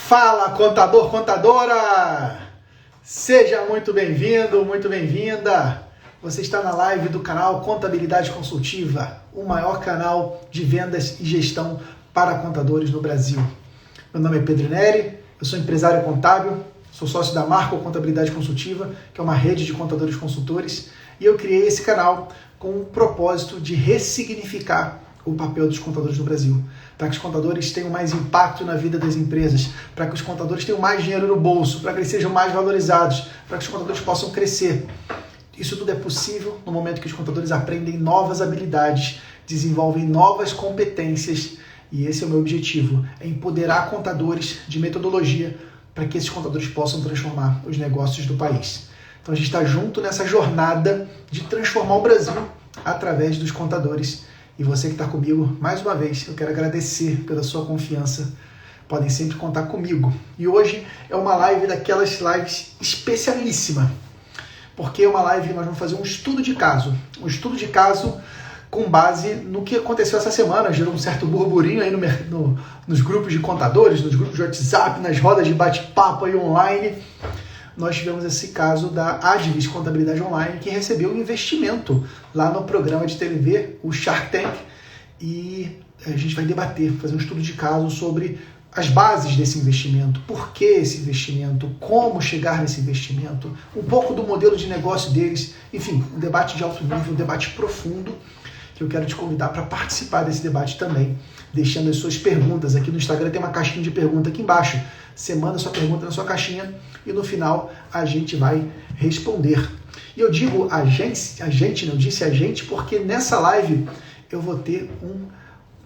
Fala, contador, contadora! Seja muito bem-vindo, muito bem-vinda! Você está na live do canal Contabilidade Consultiva, o maior canal de vendas e gestão para contadores no Brasil. Meu nome é Pedro Neri, eu sou empresário contábil, sou sócio da Marco Contabilidade Consultiva, que é uma rede de contadores consultores, e eu criei esse canal com o propósito de ressignificar o papel dos contadores no Brasil, para que os contadores tenham mais impacto na vida das empresas, para que os contadores tenham mais dinheiro no bolso, para que eles sejam mais valorizados, para que os contadores possam crescer. Isso tudo é possível no momento que os contadores aprendem novas habilidades, desenvolvem novas competências, e esse é o meu objetivo, é empoderar contadores de metodologia para que esses contadores possam transformar os negócios do país. Então a gente está junto nessa jornada de transformar o Brasil através dos contadores. E você que está comigo, mais uma vez, eu quero agradecer pela sua confiança. Podem sempre contar comigo. E hoje é uma live daquelas lives especialíssima, porque é uma live que nós vamos fazer um estudo de caso. Um estudo de caso com base no que aconteceu essa semana. Gerou um certo burburinho aí nos grupos de contadores, nos grupos de WhatsApp, nas rodas de bate-papo aí online. Nós tivemos esse caso da Advis Contabilidade Online, que recebeu um investimento lá no programa de TV, o Shark Tank, e a gente vai debater, fazer um estudo de caso sobre as bases desse investimento, por que esse investimento, como chegar nesse investimento, um pouco do modelo de negócio deles, enfim, um debate de alto nível, um debate profundo, que eu quero te convidar para participar desse debate também, deixando as suas perguntas. Aqui no Instagram tem uma caixinha de pergunta aqui embaixo. Você manda sua pergunta na sua caixinha e no final a gente vai responder. E eu digo a gente, não disse a gente, porque nessa live eu vou ter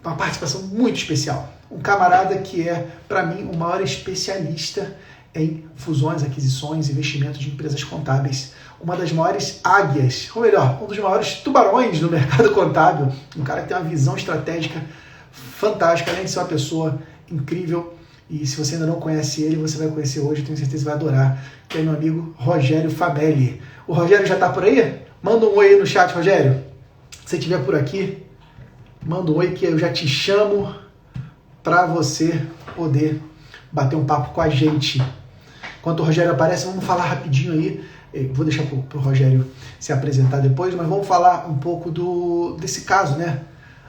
uma participação muito especial. Um camarada que é, para mim, o maior especialista em fusões, aquisições, investimentos de empresas contábeis. Uma das maiores águias, ou melhor, um dos maiores tubarões no mercado contábil. Um cara que tem uma visão estratégica fantástica, além de ser uma pessoa incrível. E se você ainda não conhece ele, você vai conhecer hoje, tenho certeza que vai adorar, que é meu amigo Rogério Fabelli. O Rogério já está por aí? Manda um oi aí no chat, Rogério. Se você estiver por aqui, manda um oi que eu já te chamo para você poder bater um papo com a gente. Enquanto o Rogério aparece, vamos falar rapidinho aí. Eu vou deixar para o Rogério se apresentar depois, mas vamos falar um pouco desse caso, né?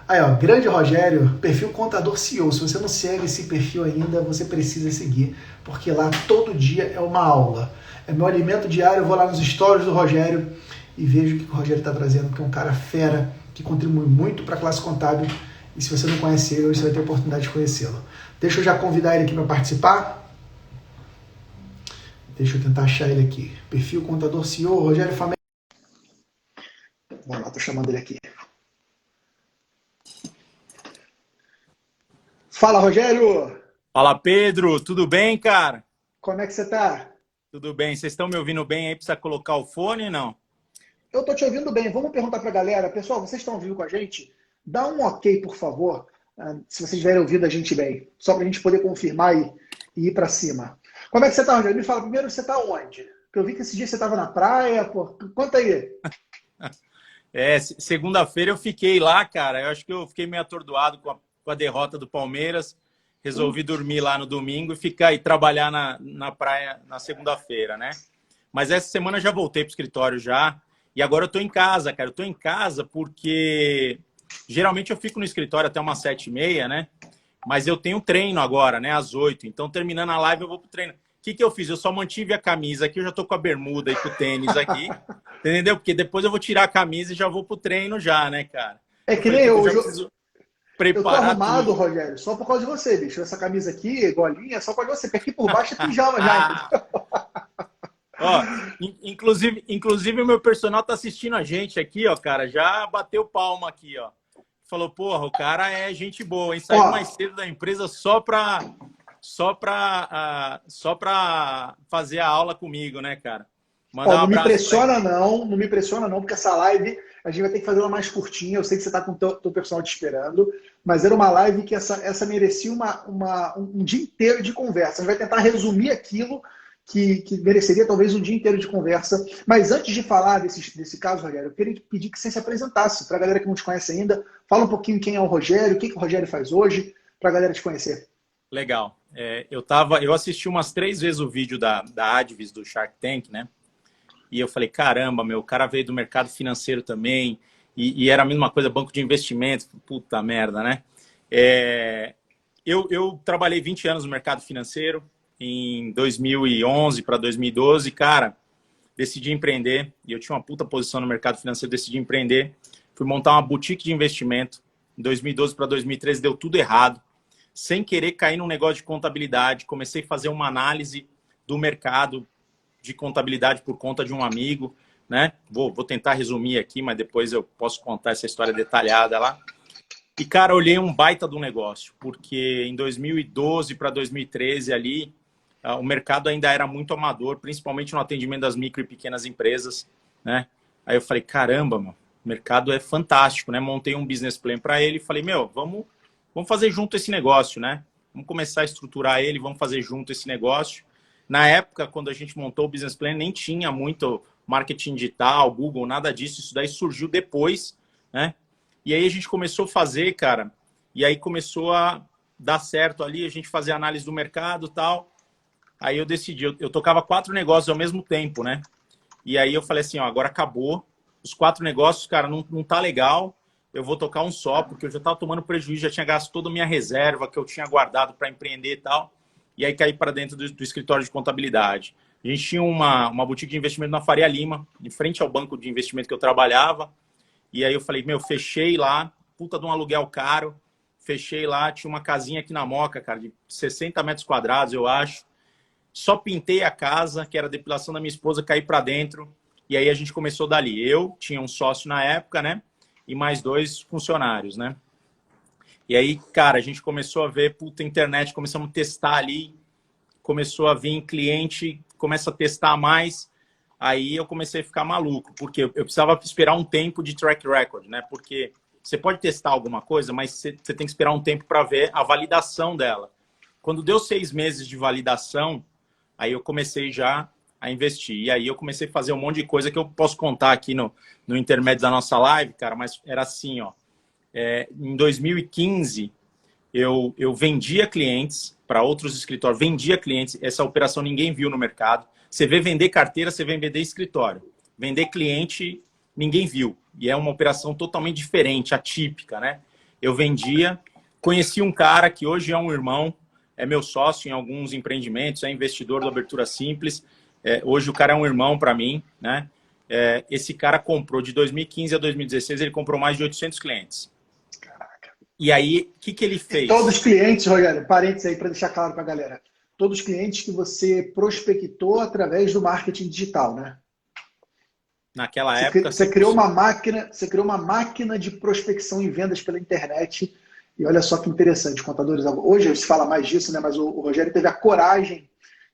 Aí, ó, grande Rogério, perfil Contador CEO. Se você não segue esse perfil ainda, você precisa seguir, porque lá todo dia é uma aula. É meu alimento diário, eu vou lá nos stories do Rogério e vejo o que o Rogério está trazendo, que é um cara fera, que contribui muito para a classe contábil. E se você não conhece ele, hoje você vai ter a oportunidade de conhecê-lo. Deixa eu já convidar ele aqui para participar. Deixa eu tentar achar ele aqui. Perfil Contador CEO, Rogério Famé. Vamos lá, estou chamando ele aqui. Fala, Rogério! Fala, Pedro! Tudo bem, cara? Como é que você tá? Tudo bem. Vocês estão me ouvindo bem aí? Precisa colocar o fone ou não? Eu tô te ouvindo bem. Vamos perguntar pra galera. Pessoal, vocês estão ouvindo com a gente? Dá um ok, por favor, se vocês estiverem ouvindo a gente bem. Só pra gente poder confirmar e ir pra cima. Como é que você tá, Rogério? Me fala primeiro, você tá onde? Porque eu vi que esse dia você tava na praia, pô. Conta aí. Segunda-feira eu fiquei lá, cara. Eu acho que eu fiquei meio atordoado com a derrota do Palmeiras. Resolvi dormir lá no domingo e ficar e trabalhar na praia na segunda-feira, né? Mas essa semana eu já voltei pro escritório já. E agora eu tô em casa, cara. Eu tô em casa porque geralmente eu fico no escritório até umas 7h30, né? Mas eu tenho treino agora, né? Às 8h. Então, terminando a live, eu vou pro treino. O que eu fiz? Eu só mantive a camisa aqui. Eu já tô com a bermuda e com o tênis aqui. Entendeu? Porque depois eu vou tirar a camisa e já vou pro treino já, né, cara? É que nem eu. Já preciso Eu tô preparar arrumado, tudo. Rogério, só por causa de você, bicho. Essa camisa aqui, golinha, é só por causa de você. Porque aqui por baixo é pijama já. Ó, inclusive o meu personal tá assistindo a gente aqui, ó, cara. Já bateu palma aqui, ó. Falou, porra, o cara é gente boa, hein? Saiu mais cedo da empresa só pra fazer a aula comigo, né, cara? Mandar Não um me abraço impressiona não me impressiona não, porque essa live a gente vai ter que fazer ela mais curtinha. Eu sei que você está com o teu personal te esperando, mas era uma live que essa merecia um dia inteiro de conversa. A gente vai tentar resumir aquilo que mereceria talvez um dia inteiro de conversa. Mas antes de falar desse caso, Rogério, eu queria pedir que você se apresentasse para a galera que não te conhece ainda. Fala um pouquinho quem é o Rogério, o que o Rogério faz hoje, para a galera te conhecer. Legal. Eu assisti umas 3 vezes o vídeo da Advis, do Shark Tank, né? E eu falei, caramba, meu, o cara veio do mercado financeiro também, e era a mesma coisa, banco de investimentos, puta merda, né? Eu trabalhei 20 anos no mercado financeiro, em 2011 para 2012, cara, decidi empreender, e eu tinha uma puta posição no mercado financeiro, decidi empreender, fui montar uma boutique de investimento, em 2012 para 2013 deu tudo errado, sem querer cair num negócio de contabilidade, comecei a fazer uma análise do mercado de contabilidade por conta de um amigo, né? Vou tentar resumir aqui, mas depois eu posso contar essa história detalhada lá. E, cara, olhei um baita do negócio, porque em 2012 para 2013 ali, o mercado ainda era muito amador, principalmente no atendimento das micro e pequenas empresas, né? Aí eu falei, caramba, mano, o mercado é fantástico, né? Montei um business plan para ele e falei, meu, vamos fazer junto esse negócio, né? Vamos começar a estruturar ele, vamos fazer junto esse negócio. Na época, quando a gente montou o business plan, nem tinha muito marketing digital, Google, nada disso. Isso daí surgiu depois, né? E aí a gente começou a fazer, cara, e aí começou a dar certo ali, a gente fazer análise do mercado e tal. Aí eu decidi, eu tocava 4 negócios ao mesmo tempo, né? E aí eu falei assim, ó, agora acabou. Os 4 negócios, cara, não tá legal. Eu vou tocar um só, porque eu já estava tomando prejuízo, já tinha gasto toda a minha reserva que eu tinha guardado para empreender e tal. E aí caí para dentro do escritório de contabilidade. A gente tinha uma boutique de investimento na Faria Lima, em frente ao banco de investimento que eu trabalhava. E aí eu falei, meu, fechei lá, puta de um aluguel caro. Fechei lá, tinha uma casinha aqui na Moca, cara, de 60 metros quadrados, eu acho. Só pintei a casa, que era a depilação da minha esposa, caí para dentro. E aí a gente começou dali. Eu tinha um sócio na época, né? E mais 2 funcionários, né? E aí, cara, a gente começou a ver, puta, internet, começamos a testar ali, começou a vir cliente, começa a testar mais, aí eu comecei a ficar maluco, porque eu precisava esperar um tempo de track record, né? Porque você pode testar alguma coisa, mas você tem que esperar um tempo para ver a validação dela. Quando deu 6 meses de validação, aí eu comecei já a investir. E aí eu comecei a fazer um monte de coisa que eu posso contar aqui no intermédio da nossa live, cara, mas era assim, ó. Em 2015, eu vendia clientes para outros escritórios, vendia clientes, essa operação ninguém viu no mercado. Você vê vender carteira, você vê vender escritório. Vender cliente, ninguém viu. E é uma operação totalmente diferente, atípica, né? Eu vendia, conheci um cara que hoje é um irmão, é meu sócio em alguns empreendimentos, é investidor do Abertura Simples. Hoje o cara é um irmão para mim, né? Esse cara comprou de 2015 a 2016, ele comprou mais de 800 clientes. Caraca. E aí, o que ele fez? Todos os clientes, Rogério, parênteses aí para deixar claro para a galera. Todos os clientes que você prospectou através do marketing digital, né? Naquela época... Você criou uma máquina de prospecção e vendas pela internet. E olha só que interessante, contadores. Hoje se fala mais disso, né? Mas o Rogério teve a coragem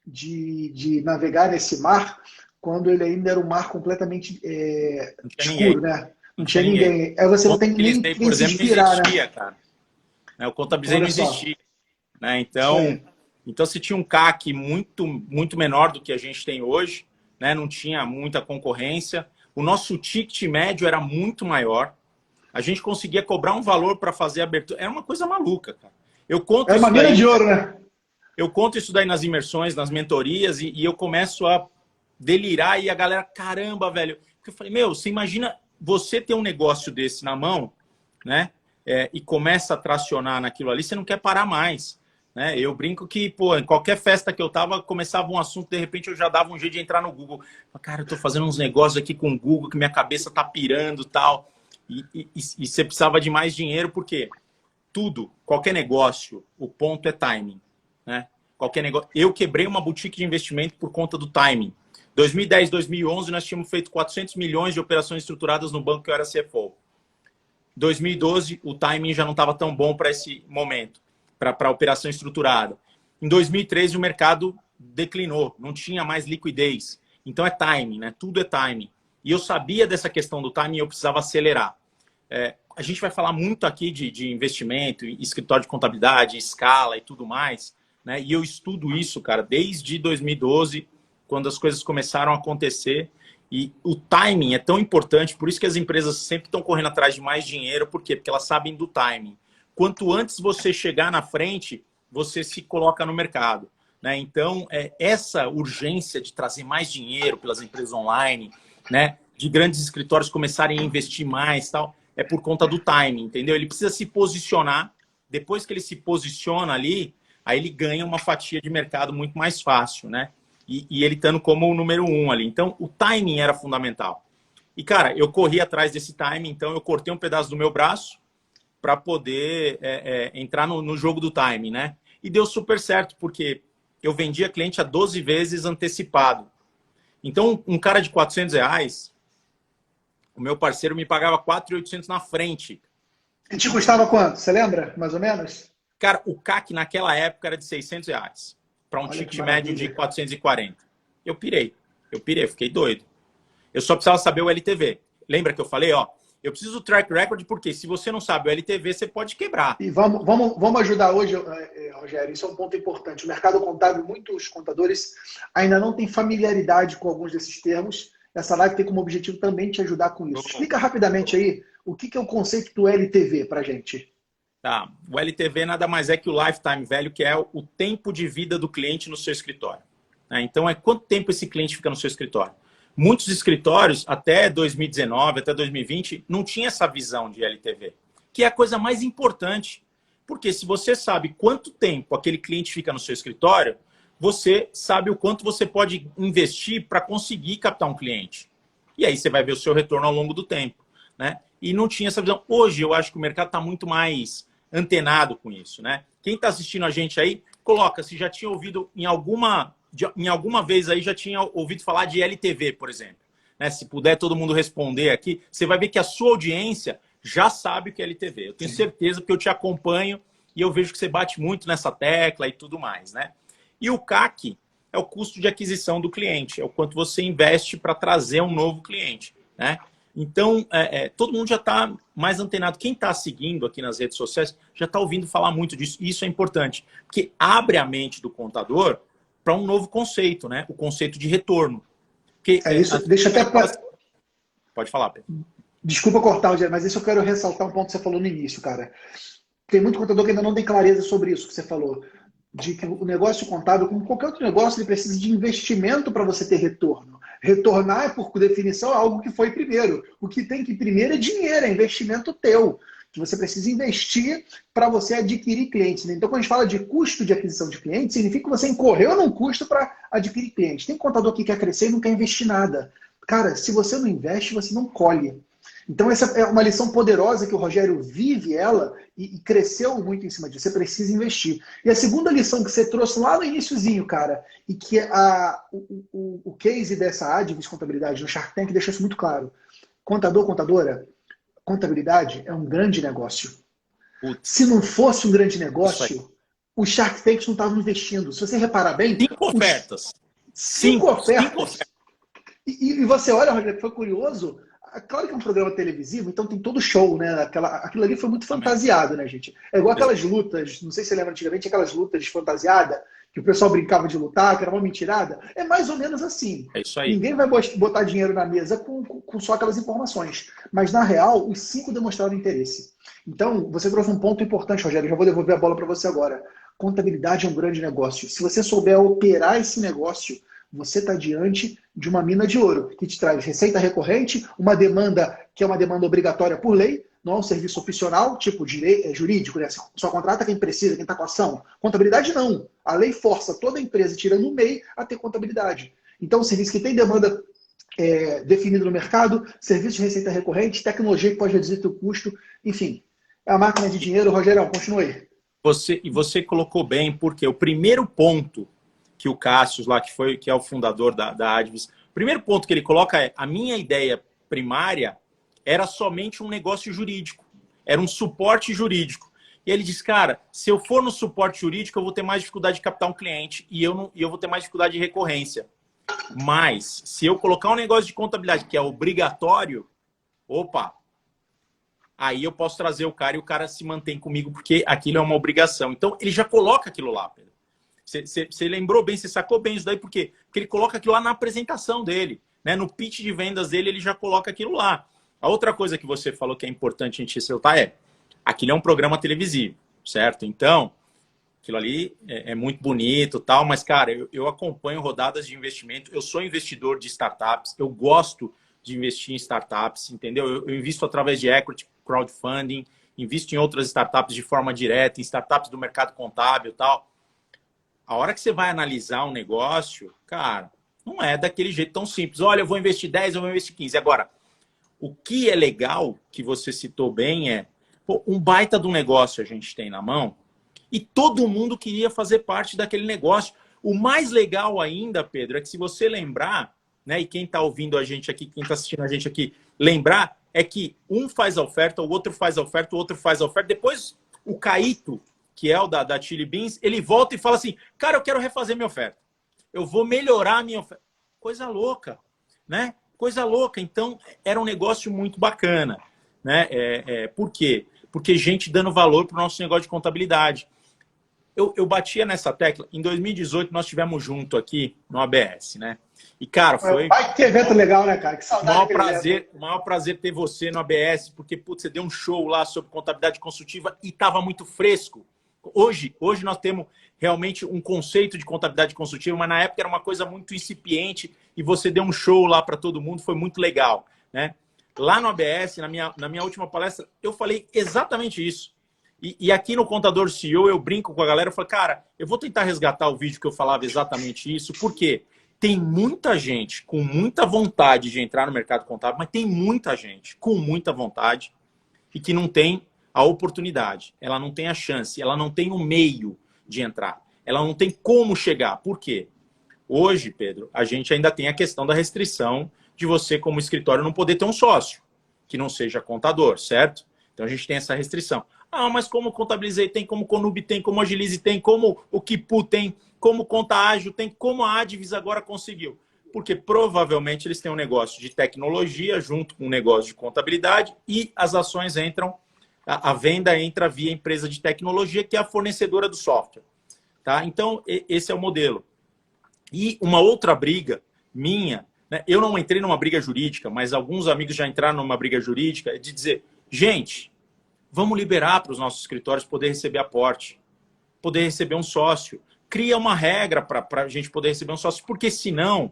de navegar nesse mar quando ele ainda era um mar completamente escuro, né? Não tinha ninguém. Aí você não tem nem quem se inspirar, né? Cara. O Contabilizei não existia. Né? Então, se tinha um CAC muito, muito menor do que a gente tem hoje, né? Não tinha muita concorrência. O nosso ticket médio era muito maior. A gente conseguia cobrar um valor para fazer abertura. Era uma coisa maluca, cara. É uma mina de ouro, né? Eu conto isso daí nas imersões, nas mentorias, e eu começo a delirar e a galera, caramba, velho. Porque eu falei, meu, você imagina você ter um negócio desse na mão, né? E começa a tracionar naquilo ali, você não quer parar mais. Né? Eu brinco que, pô, em qualquer festa que eu tava, começava um assunto, de repente eu já dava um jeito de entrar no Google. Cara, eu tô fazendo uns negócios aqui com o Google, que minha cabeça tá pirando e tal. E você precisava de mais dinheiro, porque tudo, qualquer negócio, o ponto é timing. Né? Qualquer negócio. Eu quebrei uma boutique de investimento por conta do timing. 2010, 2011, nós tínhamos feito 400 milhões de operações estruturadas no banco que eu era CFO. 2012, o timing já não estava tão bom para esse momento, para a operação estruturada. Em 2013, o mercado declinou, não tinha mais liquidez. Então é timing, né? Tudo é timing. E eu sabia dessa questão do timing e eu precisava acelerar. A gente vai falar muito aqui de investimento, escritório de contabilidade, escala e tudo mais. Né? E eu estudo isso, cara, desde 2012, quando as coisas começaram a acontecer. E o timing é tão importante, por isso que as empresas sempre estão correndo atrás de mais dinheiro. Por quê? Porque elas sabem do timing. Quanto antes você chegar na frente, você se coloca no mercado, né? Então, essa urgência de trazer mais dinheiro pelas empresas online, né? De grandes escritórios começarem a investir mais, tal, é por conta do timing, entendeu? Ele precisa se posicionar. Depois que ele se posiciona ali, aí ele ganha uma fatia de mercado muito mais fácil, né? E ele estando como o número 1 ali. Então, o timing era fundamental. E, cara, eu corri atrás desse timing, então eu cortei um pedaço do meu braço para poder entrar no jogo do timing, né? E deu super certo, porque eu vendia cliente a 12 vezes antecipado. Então, um cara de R$ 400, o meu parceiro me pagava 4.800 na frente. E te custava quanto? Você lembra, mais ou menos? Cara, o CAC naquela época era de R$ 600 para um ticket médio de 440. Eu pirei, fiquei doido. Eu só precisava saber o LTV. Lembra que eu falei, ó, eu preciso do track record, porque se você não sabe o LTV, você pode quebrar. E vamos ajudar hoje, Rogério, isso é um ponto importante. O mercado contábil, muitos contadores ainda não têm familiaridade com alguns desses termos. Essa live tem como objetivo também te ajudar com isso. Explica rapidamente aí o que é o conceito do LTV para a gente. Tá. O LTV nada mais é que o lifetime value, que é o tempo de vida do cliente no seu escritório. Então, quanto tempo esse cliente fica no seu escritório. Muitos escritórios, até 2019, até 2020, não tinha essa visão de LTV, que é a coisa mais importante. Porque se você sabe quanto tempo aquele cliente fica no seu escritório, você sabe o quanto você pode investir para conseguir captar um cliente. E aí você vai ver o seu retorno ao longo do tempo, né? E não tinha essa visão. Hoje eu acho que o mercado está muito mais antenado com isso, né? Quem está assistindo a gente aí, coloca se já tinha ouvido em alguma vez aí, já tinha ouvido falar de LTV, por exemplo. Né? Se puder todo mundo responder aqui, você vai ver que a sua audiência já sabe o que é LTV. Eu tenho certeza, porque eu te acompanho e eu vejo que você bate muito nessa tecla e tudo mais, né? E o CAC é o custo de aquisição do cliente, é o quanto você investe para trazer um novo cliente, né? Então, todo mundo já está mais antenado. Quem está seguindo aqui nas redes sociais já está ouvindo falar muito disso. E isso é importante, porque abre a mente do contador para um novo conceito, né? O conceito de retorno. Porque, isso, deixa até... Pode falar, Pedro. Desculpa cortar, Rogério, mas isso eu quero ressaltar um ponto que você falou no início, cara. Tem muito contador que ainda não tem clareza sobre isso que você falou. De que o negócio contábil, como qualquer outro negócio, ele precisa de investimento para você ter retorno. Retornar, por definição, é algo que foi primeiro. O que tem que ir primeiro é dinheiro, é investimento teu. Que você precisa investir para você adquirir clientes. Né? Então, quando a gente fala de custo de aquisição de clientes, significa que você incorreu num custo para adquirir clientes. Tem contador que quer crescer e não quer investir nada. Cara, se você não investe, você não colhe. Então, essa é uma lição poderosa que o Rogério vive ela e cresceu muito em cima disso. Você precisa investir. E a segunda lição que você trouxe lá no iniciozinho, cara, e que o case dessa Advis Contabilidade no Shark Tank deixou isso muito claro. Contador, contadora, contabilidade é um grande negócio. Putz. Se não fosse um grande negócio, os Shark Tanks não estavam investindo. Se você reparar bem... 5 ofertas. 5 ofertas. E você olha, Rogério, foi curioso... Claro que é um programa televisivo, então tem todo show, né? Aquilo ali foi muito fantasiado, né, gente? É igual aquelas lutas, não sei se você lembra antigamente, aquelas lutas fantasiadas, que o pessoal brincava de lutar, que era uma mentirada. É mais ou menos assim. É isso aí. Ninguém vai botar dinheiro na mesa com só aquelas informações. Mas, na real, os 5 demonstraram interesse. Então, você trouxe um ponto importante, Rogério. Eu já vou devolver a bola para você agora. Contabilidade é um grande negócio. Se você souber operar esse negócio, você está diante de uma mina de ouro, que te traz receita recorrente, uma demanda que é uma demanda obrigatória por lei, não é um serviço opcional, tipo jurídico, né? Só contrata quem precisa, quem está com ação. Contabilidade não. A lei força toda empresa, tirando o MEI, a ter contabilidade. Então, um serviço que tem demanda definida no mercado, serviço de receita recorrente, tecnologia que pode reduzir o custo, enfim. É a máquina de dinheiro. Rogério, continue. Você colocou bem, porque o primeiro ponto que o Cássio, lá, que é o fundador da Advis, o primeiro ponto que ele coloca é: a minha ideia primária era somente um negócio jurídico, era um suporte jurídico. E ele diz, cara, se eu for no suporte jurídico, eu vou ter mais dificuldade de captar um cliente e eu vou ter mais dificuldade de recorrência. Mas, se eu colocar um negócio de contabilidade que é obrigatório, opa, aí eu posso trazer o cara e o cara se mantém comigo, porque aquilo é uma obrigação. Então, ele já coloca aquilo lá, Pedro. Você lembrou bem, você sacou bem isso daí, por quê? Porque ele coloca aquilo lá na apresentação dele, né? No pitch de vendas dele, ele já coloca aquilo lá. A outra coisa que você falou que é importante a gente ressaltar é: aquilo é um programa televisivo, certo? Então, aquilo ali é muito bonito, tal, mas, cara, eu acompanho rodadas de investimento, eu sou investidor de startups, eu gosto de investir em startups, entendeu? Eu invisto através de equity, crowdfunding, invisto em outras startups de forma direta, em startups do mercado contábil e tal. A hora que você vai analisar um negócio, cara, não é daquele jeito tão simples. Olha, eu vou investir 10, eu vou investir 15. Agora, o que é legal, que você citou bem, é pô, um baita do negócio a gente tem na mão e todo mundo queria fazer parte daquele negócio. O mais legal ainda, Pedro, é que se você lembrar, né, e quem está ouvindo a gente aqui, quem está assistindo a gente aqui, lembrar é que um faz a oferta, o outro faz a oferta, o outro faz a oferta. Depois, o Caíto, que é o da Chili Beans, ele volta e fala assim, cara, eu quero refazer minha oferta. Eu vou melhorar a minha oferta. Coisa louca, né? Coisa louca. Então, era um negócio muito bacana, né? Por quê? Porque gente dando valor para o nosso negócio de contabilidade. Eu batia nessa tecla. Em 2018, nós estivemos junto aqui no ABS, né? E, cara, foi... Vai que evento legal, né, cara? Que saudade. O maior prazer ter você no ABS, porque, putz, você deu um show lá sobre contabilidade consultiva e estava muito fresco. Hoje nós temos realmente um conceito de contabilidade consultiva, mas na época era uma coisa muito incipiente e você deu um show lá para todo mundo, foi muito legal, né? Lá no ABS, na minha última palestra, eu falei exatamente isso. E aqui no Contador CEO, eu brinco com a galera, eu falo, cara, eu vou tentar resgatar o vídeo que eu falava exatamente isso, porque tem muita gente com muita vontade de entrar no mercado contábil, mas tem muita gente com muita vontade e que não tem a oportunidade, ela não tem a chance, ela não tem o meio de entrar, ela não tem como chegar. Por quê? Hoje, Pedro, a gente ainda tem a questão da restrição de você, como escritório, não poder ter um sócio que não seja contador, certo? Então a gente tem essa restrição. Ah, mas como Contabilizei tem, como Conub tem, como Agilize tem, como o Kipu tem, como Conta Ágil tem, como a Advis agora conseguiu. Porque provavelmente eles têm um negócio de tecnologia junto com um negócio de contabilidade e as ações entram, a venda entra via empresa de tecnologia, que é a fornecedora do software. Tá? Então, esse é o modelo. E uma outra briga minha, né, eu não entrei numa briga jurídica, mas alguns amigos já entraram numa briga jurídica, de dizer, gente, vamos liberar para os nossos escritórios poder receber aporte, poder receber um sócio. Cria uma regra para a gente poder receber um sócio, porque senão,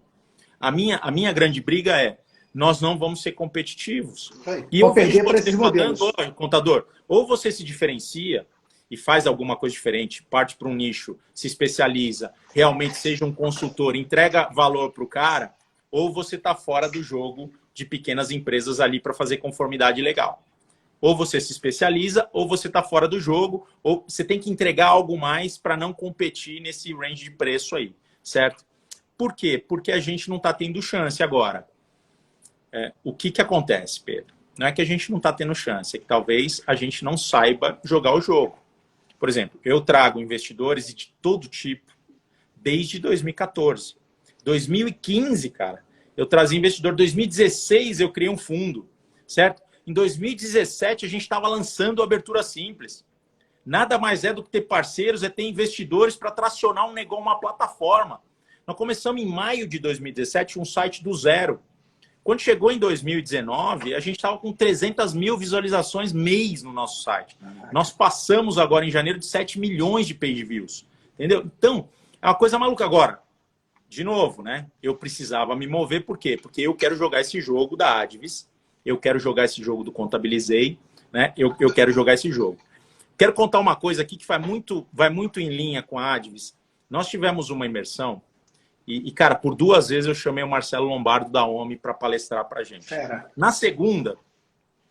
a minha grande briga é, nós não vamos ser competitivos. E eu perder para esses modelos. Contador, ou você se diferencia e faz alguma coisa diferente, parte para um nicho, se especializa, realmente seja um consultor, entrega valor para o cara, ou você está fora do jogo de pequenas empresas ali para fazer conformidade legal. Ou você se especializa, ou você está fora do jogo, ou você tem que entregar algo mais para não competir nesse range de preço aí, certo? Por quê? Porque a gente não está tendo chance agora. O que acontece, Pedro? Não é que a gente não está tendo chance, é que talvez a gente não saiba jogar o jogo. Por exemplo, eu trago investidores de todo tipo desde 2014. 2015, cara, eu trazia investidor. 2016 eu criei um fundo, certo? Em 2017 a gente estava lançando a Abertura Simples. Nada mais é do que ter parceiros, é ter investidores para tracionar um negócio, uma plataforma. Nós começamos em maio de 2017 um site do zero. Quando chegou em 2019, a gente estava com 300 mil visualizações mês no nosso site. Nós passamos agora em janeiro de 7 milhões de page views. Entendeu? Então, é uma coisa maluca. Agora, de novo, né? Eu precisava me mover, por quê? Porque eu quero jogar esse jogo da Advis, eu quero jogar esse jogo do Contabilizei, né? Eu quero jogar esse jogo. Quero contar uma coisa aqui que vai muito em linha com a Advis. Nós tivemos uma imersão e, cara, por 2 vezes eu chamei o Marcelo Lombardo da OMI para palestrar para a gente. Na segunda,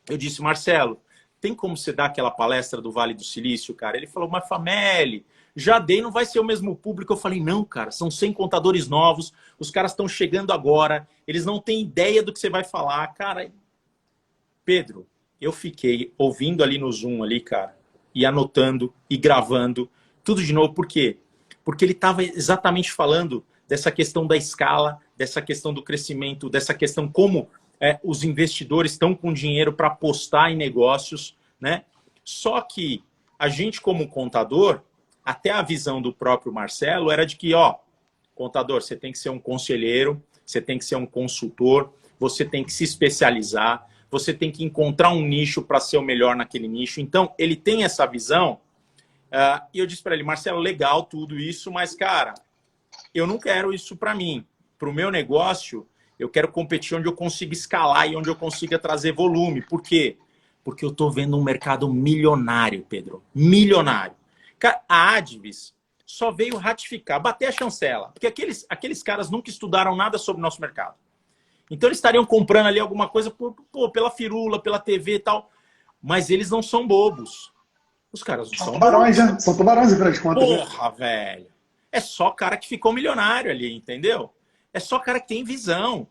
eu disse, Marcelo, tem como você dar aquela palestra do Vale do Silício, cara? Ele falou, mas Fameli, já dei, não vai ser o mesmo público. Eu falei, não, cara, são 100 contadores novos, os caras estão chegando agora, eles não têm ideia do que você vai falar. Cara, Pedro, eu fiquei ouvindo ali no Zoom, ali, cara, e anotando e gravando tudo de novo. Por quê? Porque ele estava exatamente falando dessa questão da escala, dessa questão do crescimento, dessa questão como os investidores estão com dinheiro para apostar em negócios, né? Só que a gente, como contador, até a visão do próprio Marcelo era de que, ó, contador, você tem que ser um conselheiro, você tem que ser um consultor, você tem que se especializar, você tem que encontrar um nicho para ser o melhor naquele nicho. Então, ele tem essa visão E eu disse para ele, Marcelo, legal tudo isso, mas, cara, eu não quero isso para mim. Para o meu negócio, eu quero competir onde eu consiga escalar e onde eu consiga trazer volume. Por quê? Porque eu estou vendo um mercado milionário, Pedro. Milionário. Cara, a Advis só veio ratificar, bater a chancela. Porque aqueles caras nunca estudaram nada sobre o nosso mercado. Então eles estariam comprando ali alguma coisa pela firula, pela TV e tal. Mas eles não são bobos. Os caras não são tubarões, né? São tubarões, afinal de contas. Porra, velho. É só cara que ficou milionário ali, entendeu? É só cara que tem visão.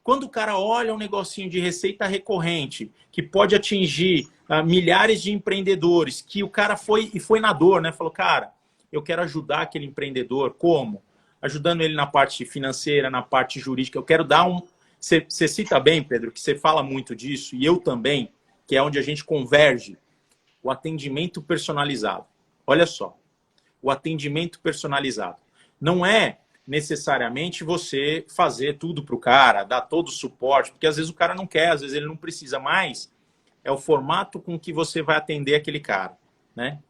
Quando o cara olha um negocinho de receita recorrente, que pode atingir milhares de empreendedores, que o cara foi na dor, né? Falou, cara, eu quero ajudar aquele empreendedor. Como? Ajudando ele na parte financeira, na parte jurídica. Eu quero dar um... Você cita bem, Pedro, que você fala muito disso, e eu também, que é onde a gente converge. O atendimento personalizado. Olha só, o atendimento personalizado. Não é necessariamente você fazer tudo para o cara, dar todo o suporte, porque às vezes o cara não quer, às vezes ele não precisa mais. É o formato com que você vai atender aquele cara, né?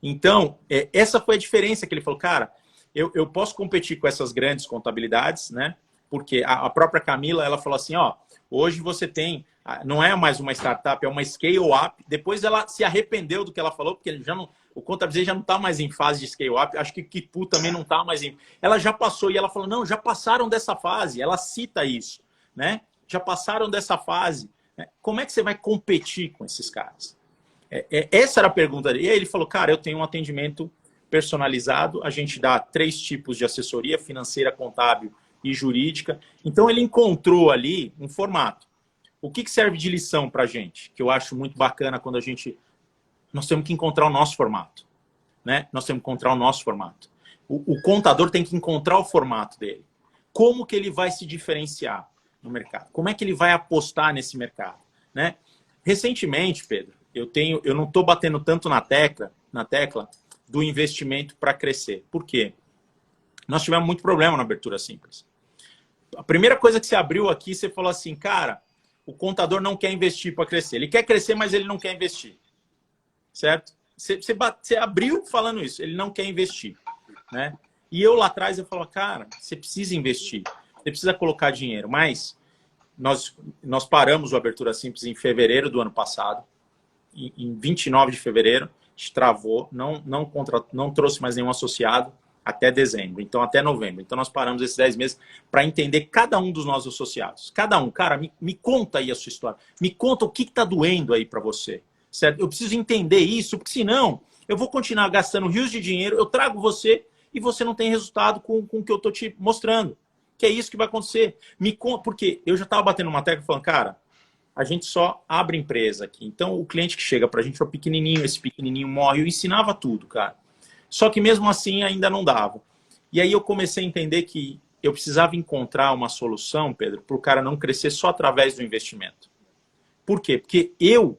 Então, essa foi a diferença que ele falou, cara, eu posso competir com essas grandes contabilidades, né? Porque a própria Camila, ela falou assim, ó, hoje você tem, não é mais uma startup, é uma scale-up. Depois ela se arrependeu do que ela falou, porque ele já não, o Contabilizei já não está mais em fase de scale-up. Acho que Kipu também não está mais em... Ela já passou e ela falou, não, já passaram dessa fase. Ela cita isso, né? Já passaram dessa fase. Como é que você vai competir com esses caras? Essa era a pergunta dele. E aí ele falou, cara, eu tenho um atendimento personalizado. A gente dá 3 tipos de assessoria, financeira, contábil e jurídica. Então ele encontrou ali um formato. O que serve de lição para a gente? Que eu acho muito bacana quando a gente... Nós temos que encontrar o nosso formato, né? Nós temos que encontrar o nosso formato. O contador tem que encontrar o formato dele. Como que ele vai se diferenciar no mercado? Como é que ele vai apostar nesse mercado, né? Recentemente, Pedro, eu não estou batendo tanto na tecla do investimento para crescer. Por quê? Nós tivemos muito problema na abertura simples. A primeira coisa que você abriu aqui, você falou assim, cara, o contador não quer investir para crescer. Ele quer crescer, mas ele não quer investir. Certo? Você abriu falando isso. Ele não quer investir, né? E eu lá atrás, eu falo, cara, você precisa investir. Você precisa colocar dinheiro. Mas nós paramos o Abertura Simples em fevereiro do ano passado. Em 29 de fevereiro, a gente travou. Não trouxe mais nenhum associado até dezembro. Então, até novembro. Então, nós paramos esses 10 meses para entender cada um dos nossos associados. Cada um. Cara, me conta aí a sua história. Me conta o que está doendo aí para você. Certo? Eu preciso entender isso, porque senão eu vou continuar gastando rios de dinheiro, eu trago você e você não tem resultado com o que eu estou te mostrando. Que é isso que vai acontecer. Porque eu já estava batendo uma tecla falando, cara, a gente só abre empresa aqui. Então o cliente que chega para a gente é pequenininho, esse pequenininho morre. Eu ensinava tudo, cara. Só que mesmo assim ainda não dava. E aí eu comecei a entender que eu precisava encontrar uma solução, Pedro, para o cara não crescer só através do investimento. Por quê? Porque eu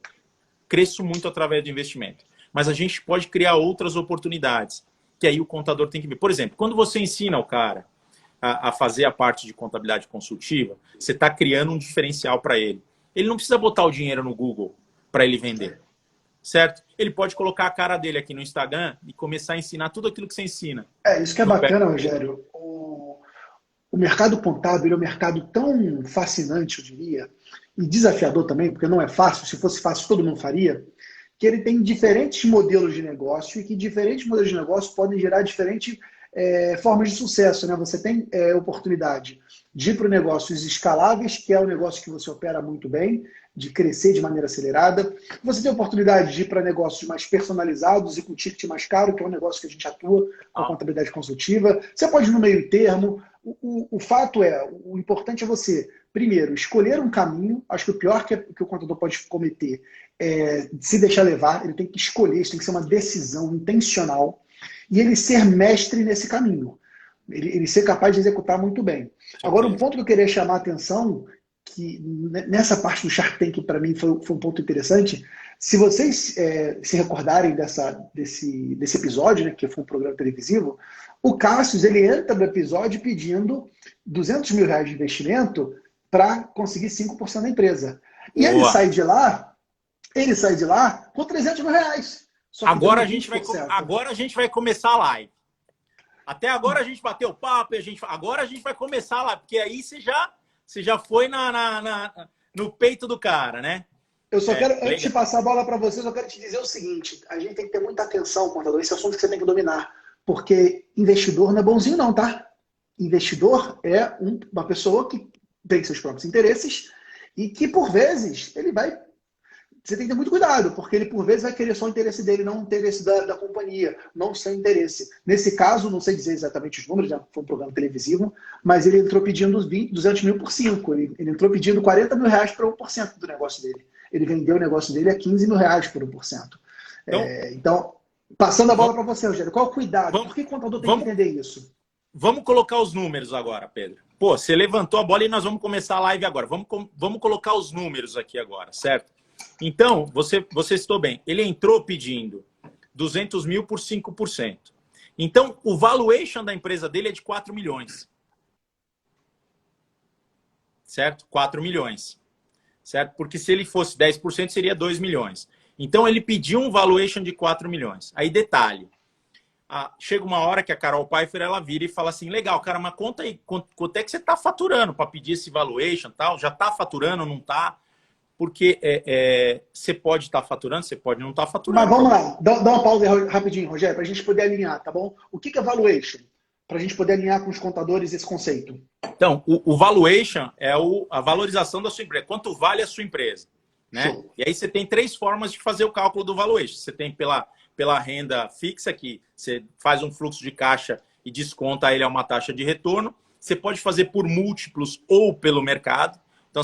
cresço muito através do investimento. Mas a gente pode criar outras oportunidades, que aí o contador tem que ver. Por exemplo, quando você ensina o cara a fazer a parte de contabilidade consultiva, você está criando um diferencial para ele. Ele não precisa botar o dinheiro no Google para ele vender, certo? Ele pode colocar a cara dele aqui no Instagram e começar a ensinar tudo aquilo que você ensina. Isso que é bacana, Rogério. O mercado contábil é um mercado tão fascinante, eu diria, e desafiador também, porque não é fácil. Se fosse fácil, todo mundo faria. Que ele tem diferentes modelos de negócio e que diferentes modelos de negócio podem gerar diferentes formas de sucesso, né? Você tem oportunidade de ir para negócios escaláveis, que é um negócio que você opera muito bem, de crescer de maneira acelerada. Você tem a oportunidade de ir para negócios mais personalizados e com ticket mais caro, que é um negócio que a gente atua com a contabilidade consultiva. Você pode ir no meio termo. O fato o importante é você, primeiro, escolher um caminho. Acho que o pior que o contador pode cometer é se deixar levar. Ele tem que escolher, isso tem que ser uma decisão intencional. E ele ser mestre nesse caminho. Ele ser capaz de executar muito bem. Agora, um ponto que eu queria chamar a atenção, que nessa parte do Shark Tank, para mim, foi um ponto interessante. Se vocês se recordarem desse episódio, né, que foi um programa televisivo, o Cassius, ele entra no episódio pedindo R$200 mil de investimento para conseguir 5% da empresa. E ele sai de lá com R$300 mil. Só que agora deu a gente vai, 20%. agora a gente vai começar a live. Até agora a gente bateu papo, agora a gente vai começar a live, porque aí você já foi no peito do cara, né? Eu só quero, antes de legal. passar a bola para vocês, eu quero te dizer o seguinte: a gente tem que ter muita atenção, contador. Esse assunto que você tem que dominar. Porque investidor não é bonzinho, não, tá? Investidor é uma pessoa que tem seus próprios interesses e que, por vezes, ele vai. Você tem que ter muito cuidado, porque ele, por vezes, vai querer só o interesse dele, não o interesse da companhia, não o seu interesse. Nesse caso, não sei dizer exatamente os números, já foi um programa televisivo, mas ele entrou pedindo 200 mil por 5. Ele entrou pedindo 40 mil reais para 1% do negócio dele. Ele vendeu o negócio dele a 15 mil reais por 1%. Então, passando a bola para você, Rogério, qual o cuidado? Por que o contador tem que entender isso? Vamos colocar os números agora, Pedro. Pô, você levantou a bola e nós vamos começar a live agora. Vamos colocar os números aqui agora, certo? Então, você citou bem. Ele entrou pedindo 200 mil por 5%. Então, o valuation da empresa dele é de 4 milhões. Certo? 4 milhões. Certo? Porque se ele fosse 10%, seria 2 milhões. Então, ele pediu um valuation de 4 milhões. Aí, detalhe. Chega uma hora que a Carol Pfeiffer, ela vira e fala assim, legal, cara, mas conta aí, quanto é que você está faturando para pedir esse valuation tal? Já está faturando, não está? Porque você pode estar faturando, você pode não estar faturando. Mas vamos lá, dá uma pausa aí, rapidinho, Rogério, para a gente poder alinhar, tá bom? O que é valuation? Para a gente poder alinhar com os contadores esse conceito. Então, o valuation é a valorização da sua empresa. Quanto vale a sua empresa? Né? E aí você tem 3 formas de fazer o cálculo do valuation. Você tem pela renda fixa, que você faz um fluxo de caixa e desconta ele a uma taxa de retorno. Você pode fazer por múltiplos ou pelo mercado. Então,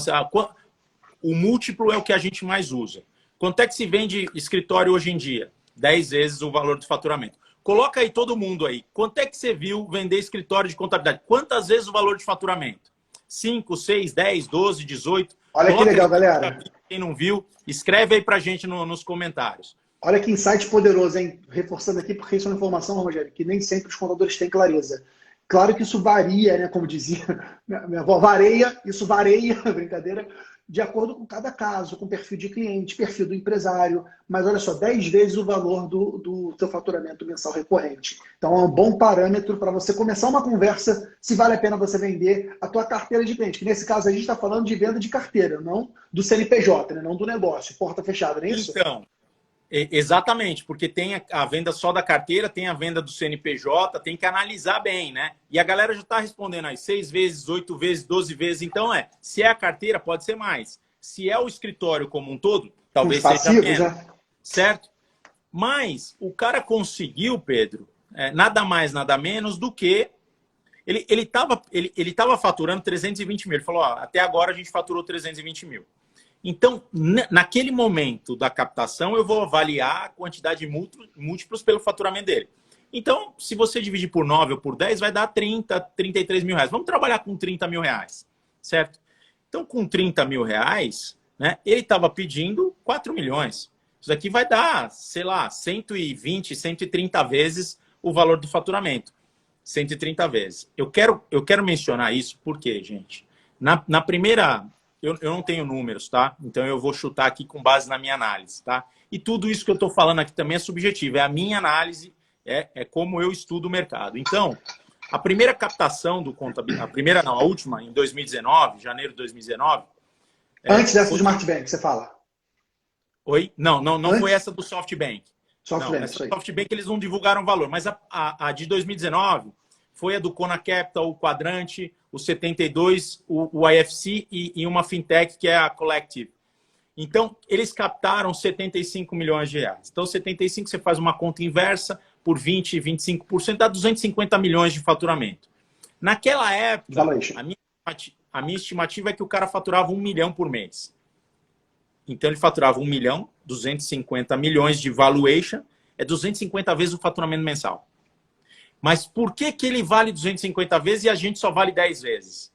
o múltiplo é o que a gente mais usa. Quanto é que se vende escritório hoje em dia? 10 vezes o valor do faturamento. Coloca aí todo mundo aí. Quanto é que você viu vender escritório de contabilidade? Quantas vezes o valor de faturamento? 5, 6, 10, 12, 18? Olha que legal, galera. Quem não viu, escreve aí pra gente nos comentários. Olha que insight poderoso, hein? Reforçando aqui, porque isso é uma informação, Rogério, que nem sempre os contadores têm clareza. Claro que isso varia, né? Como dizia minha avó, isso varia, brincadeira, de acordo com cada caso, com o perfil de cliente, perfil do empresário. Mas olha só, 10 vezes o valor do seu faturamento mensal recorrente. Então é um bom parâmetro para você começar uma conversa se vale a pena você vender a tua carteira de cliente. Que nesse caso a gente está falando de venda de carteira, não do CNPJ, né? Não do negócio, porta fechada, não é isso? Então, exatamente, porque tem a venda só da carteira, tem a venda do CNPJ, tem que analisar bem, né? E a galera já está respondendo aí 6 vezes, 8 vezes, 12 vezes. Então, se é a carteira, pode ser mais. Se é o escritório como um todo, talvez seja menos. Certo? Mas o cara conseguiu, Pedro, nada mais, nada menos do que... Ele tava faturando 320 mil. Ele falou, até agora a gente faturou 320 mil. Então, naquele momento da captação, eu vou avaliar a quantidade de múltiplos pelo faturamento dele. Então, se você dividir por 9 ou por 10, vai dar 30, 33 mil reais. Vamos trabalhar com 30 mil reais, certo? Então, com 30 mil reais, né, ele estava pedindo 4 milhões. Isso daqui vai dar, sei lá, 120, 130 vezes o valor do faturamento. 130 vezes. Eu quero mencionar isso porque, gente, na primeira... Eu não tenho números, tá? Então eu vou chutar aqui com base na minha análise, tá? E tudo isso que eu estou falando aqui também é subjetivo. É a minha análise, é como eu estudo o mercado. Então, a primeira captação do contabilidade... A última, em 2019, janeiro de 2019... Antes dessa do SmartBank, você fala? Oi? Não foi essa do SoftBank. SoftBank, essa do SoftBank eles não divulgaram o valor. Mas a de 2019 foi a do Kona Capital, o Quadrante, o 72, o IFC e uma fintech que é a Collective. Então, eles captaram 75 milhões de reais. Então, 75 você faz uma conta inversa por 20, 25%, dá 250 milhões de faturamento. Naquela época, a minha estimativa é que o cara faturava 1 milhão por mês. Então, ele faturava 1 milhão, 250 milhões de valuation, é 250 vezes o faturamento mensal. Mas por que ele vale 250 vezes e a gente só vale 10 vezes?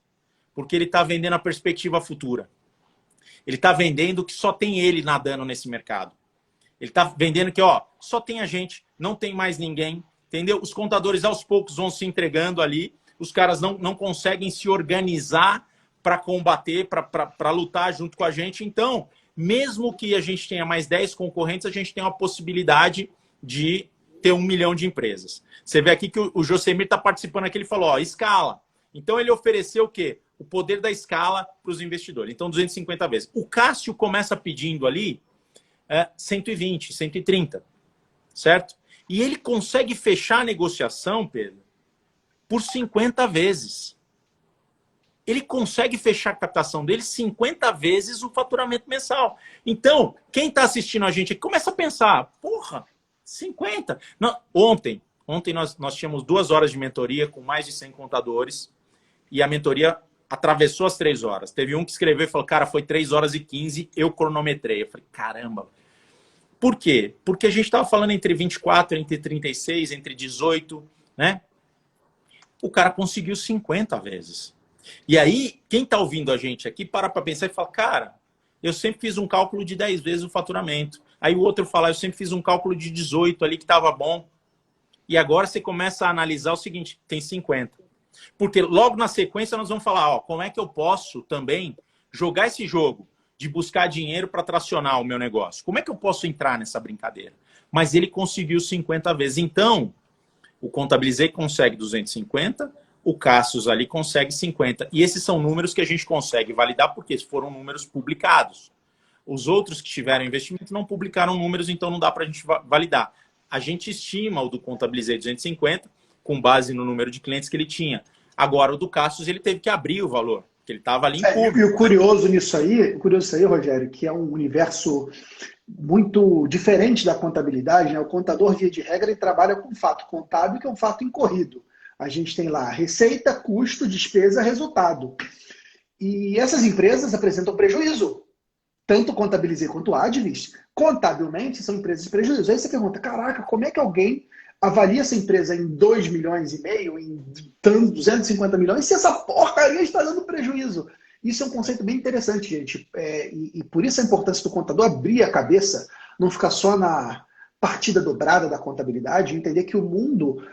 Porque ele está vendendo a perspectiva futura. Ele está vendendo que só tem ele nadando nesse mercado. Ele está vendendo que só tem a gente, não tem mais ninguém. Entendeu? Os contadores aos poucos vão se entregando ali. Os caras não conseguem se organizar para combater, para lutar junto com a gente. Então, mesmo que a gente tenha mais 10 concorrentes, a gente tem uma possibilidade de ter 1 milhão de empresas. Você vê aqui que o Josemir está participando aqui, ele falou, ó, escala. Então ele ofereceu o quê? O poder da escala para os investidores. Então 250 vezes. O Cássio começa pedindo ali 120, 130, certo? E ele consegue fechar a negociação, Pedro, por 50 vezes. Ele consegue fechar a captação dele 50 vezes o faturamento mensal. Então, quem está assistindo a gente aqui começa a pensar, porra, 50. Não, ontem nós tínhamos 2 horas de mentoria com mais de 100 contadores e a mentoria atravessou as 3 horas. Teve um que escreveu e falou, cara, foi 3 horas e 15, eu cronometrei. Eu falei, caramba. Por quê? Porque a gente estava falando entre 24, entre 36, entre 18, né? O cara conseguiu 50 vezes. E aí, quem está ouvindo a gente aqui, para pensar e fala, cara, eu sempre fiz um cálculo de 10 vezes o faturamento. Aí o outro fala, eu sempre fiz um cálculo de 18 ali que estava bom. E agora você começa a analisar o seguinte, tem 50. Porque logo na sequência nós vamos falar, ó, como é que eu posso também jogar esse jogo de buscar dinheiro para tracionar o meu negócio? Como é que eu posso entrar nessa brincadeira? Mas ele conseguiu 50 vezes. Então, o Contabilizei consegue 250, o Cassius ali consegue 50. E esses são números que a gente consegue validar porque foram números publicados. Os outros que tiveram investimento não publicaram números, então não dá para a gente validar. A gente estima o do Contabilizei 250 com base no número de clientes que ele tinha. Agora, o do Cassius, ele teve que abrir o valor, porque ele estava ali em público. E o curioso nisso aí, Rogério, que é um universo muito diferente da contabilidade, né? O contador, via de regra, ele trabalha com fato contábil, que é um fato incorrido. A gente tem lá receita, custo, despesa, resultado. E essas empresas apresentam prejuízo. Tanto Contabilizei quanto Advis, contabilmente, são empresas de prejuízo. Aí você pergunta, caraca, como é que alguém avalia essa empresa em 2,5 milhões, em 250 milhões, se essa porcaria está dando prejuízo? Isso é um conceito bem interessante, gente. E por isso a importância do contador abrir a cabeça, não ficar só na partida dobrada da contabilidade, entender que o mundo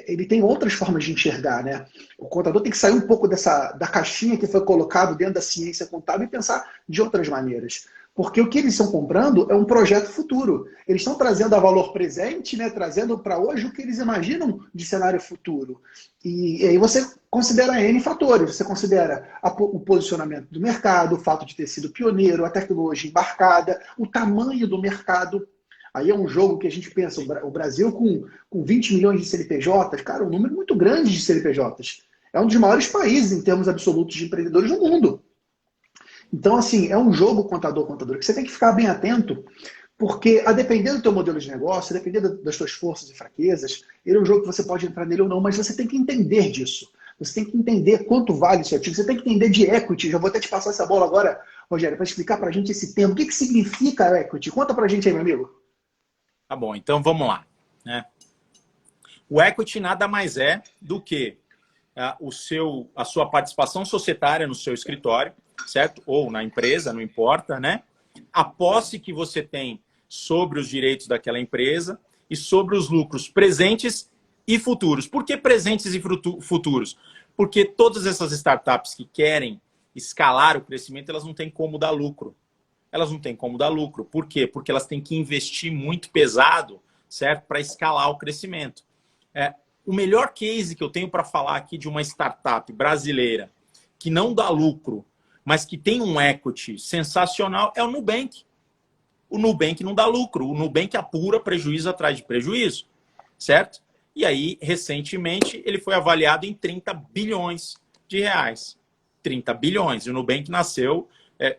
ele tem outras formas de enxergar, né? O contador tem que sair um pouco da caixinha que foi colocado dentro da ciência contábil e pensar de outras maneiras. Porque o que eles estão comprando é um projeto futuro. Eles estão trazendo a valor presente, né? Trazendo para hoje o que eles imaginam de cenário futuro. E aí você considera N fatores. Você considera o posicionamento do mercado, o fato de ter sido pioneiro, a tecnologia embarcada, o tamanho do mercado. Aí é um jogo que a gente pensa, o Brasil com 20 milhões de CNPJs, cara, um número muito grande de CNPJs. É um dos maiores países em termos absolutos de empreendedores no mundo. Então, assim, é um jogo contador-contador que você tem que ficar bem atento, porque a depender do teu modelo de negócio, a depender das tuas forças e fraquezas, ele é um jogo que você pode entrar nele ou não, mas você tem que entender disso. Você tem que entender quanto vale esse ativo, você tem que entender de equity. Já vou até te passar essa bola agora, Rogério, para explicar para a gente esse termo. O que significa equity? Conta para a gente aí, meu amigo. Tá bom, então vamos lá, né? O equity nada mais é do que a sua participação societária no seu escritório, certo? Ou na empresa, não importa, né? A posse que você tem sobre os direitos daquela empresa e sobre os lucros presentes e futuros. Por que presentes e futuros? Porque todas essas startups que querem escalar o crescimento, elas não têm como dar lucro. Elas não têm como dar lucro. Por quê? Porque elas têm que investir muito pesado, certo? Para escalar o crescimento. O melhor case que eu tenho para falar aqui de uma startup brasileira que não dá lucro, mas que tem um equity sensacional, é o Nubank. O Nubank não dá lucro. O Nubank apura prejuízo atrás de prejuízo, certo? E aí, recentemente, ele foi avaliado em 30 bilhões de reais. 30 bilhões. E o Nubank nasceu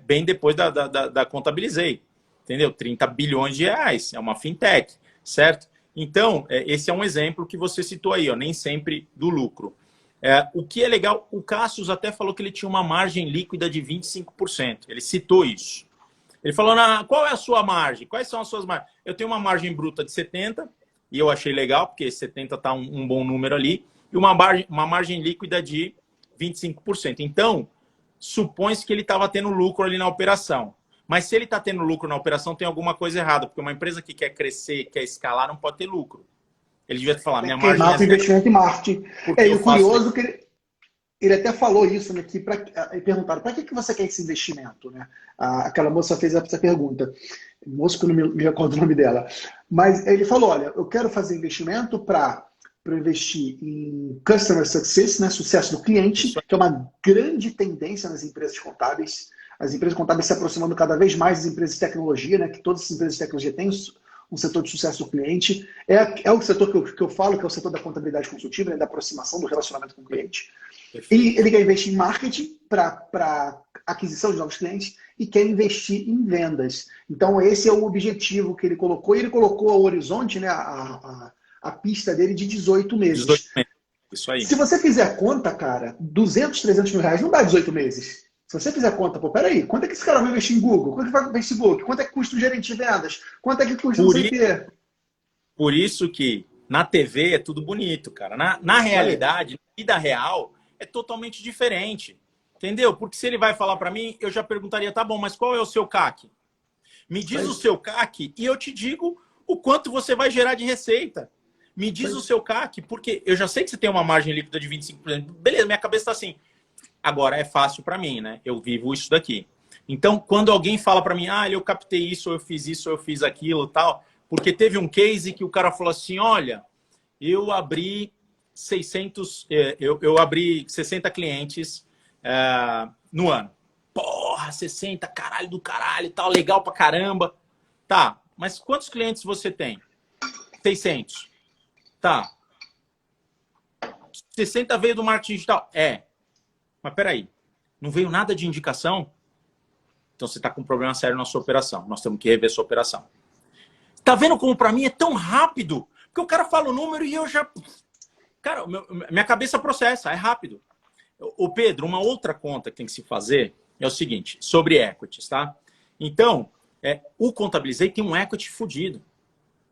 bem depois da Contabilizei. Entendeu? 30 bilhões de reais. É uma fintech, certo? Então, esse é um exemplo que você citou aí, ó, nem sempre do lucro. O que é legal, o Cassius até falou que ele tinha uma margem líquida de 25%. Ele citou isso. Ele falou, qual é a sua margem? Quais são as suas margens? Eu tenho uma margem bruta de 70%, e eu achei legal, porque 70% está um bom número ali, e uma margem líquida de 25%. Então, supõe-se que ele estava tendo lucro ali na operação. Mas se ele está tendo lucro na operação, tem alguma coisa errada, porque uma empresa que quer crescer, quer escalar, não pode ter lucro. Ele devia falar, minha margem é investimento em marketing. E o curioso que ele até falou isso, né, que perguntaram, para que você quer esse investimento? Né? Aquela moça fez essa pergunta. Moça que eu não me recordo o nome dela. Mas ele falou, olha, eu quero fazer investimento para investir em Customer Success, né, sucesso do cliente, que é uma grande tendência nas empresas contábeis. As empresas contábeis se aproximando cada vez mais das empresas de tecnologia, né, que todas as empresas de tecnologia têm um setor de sucesso do cliente. É o setor que eu falo, que é o setor da contabilidade consultiva, né, da aproximação do relacionamento com o cliente. E ele quer investir em marketing para aquisição de novos clientes e quer investir em vendas. Então, esse é o objetivo que ele colocou. E ele colocou o horizonte, né, a pista dele de 18 meses. 18 meses. Isso aí. Se você fizer a conta, cara, 200, 300 mil reais não dá 18 meses. Se você fizer a conta, pô, peraí, quanto é que esse cara vai investir em Google? Quanto é que vai no Facebook? Quanto é que custa o gerente de vendas? Quanto é que custa não sei o quê? Por isso que na TV é tudo bonito, cara. Na realidade, na vida real, é totalmente diferente. Entendeu? Porque se ele vai falar para mim, eu já perguntaria, tá bom, mas qual é o seu CAC? Me diz o seu CAC e eu te digo o quanto você vai gerar de receita. Me diz o seu CAC, porque eu já sei que você tem uma margem líquida de 25%. Beleza, minha cabeça está assim. Agora, é fácil para mim, né? Eu vivo isso daqui. Então, quando alguém fala para mim, eu captei isso, eu fiz aquilo, tal, porque teve um case que o cara falou assim, olha, eu abri 60 clientes no ano. Porra, 60, caralho do caralho, tal, legal pra caramba. Tá, mas quantos clientes você tem? 600. Tá. 60 veio do marketing digital? Mas peraí, não veio nada de indicação? Então você está com um problema sério na sua operação. Nós temos que rever sua operação. Tá vendo como para mim é tão rápido? Porque o cara fala o número e eu já... Cara, minha cabeça processa, é rápido. O Pedro, uma outra conta que tem que se fazer é o seguinte, sobre equities, tá? Então, o Contabilizei tem um equity fudido.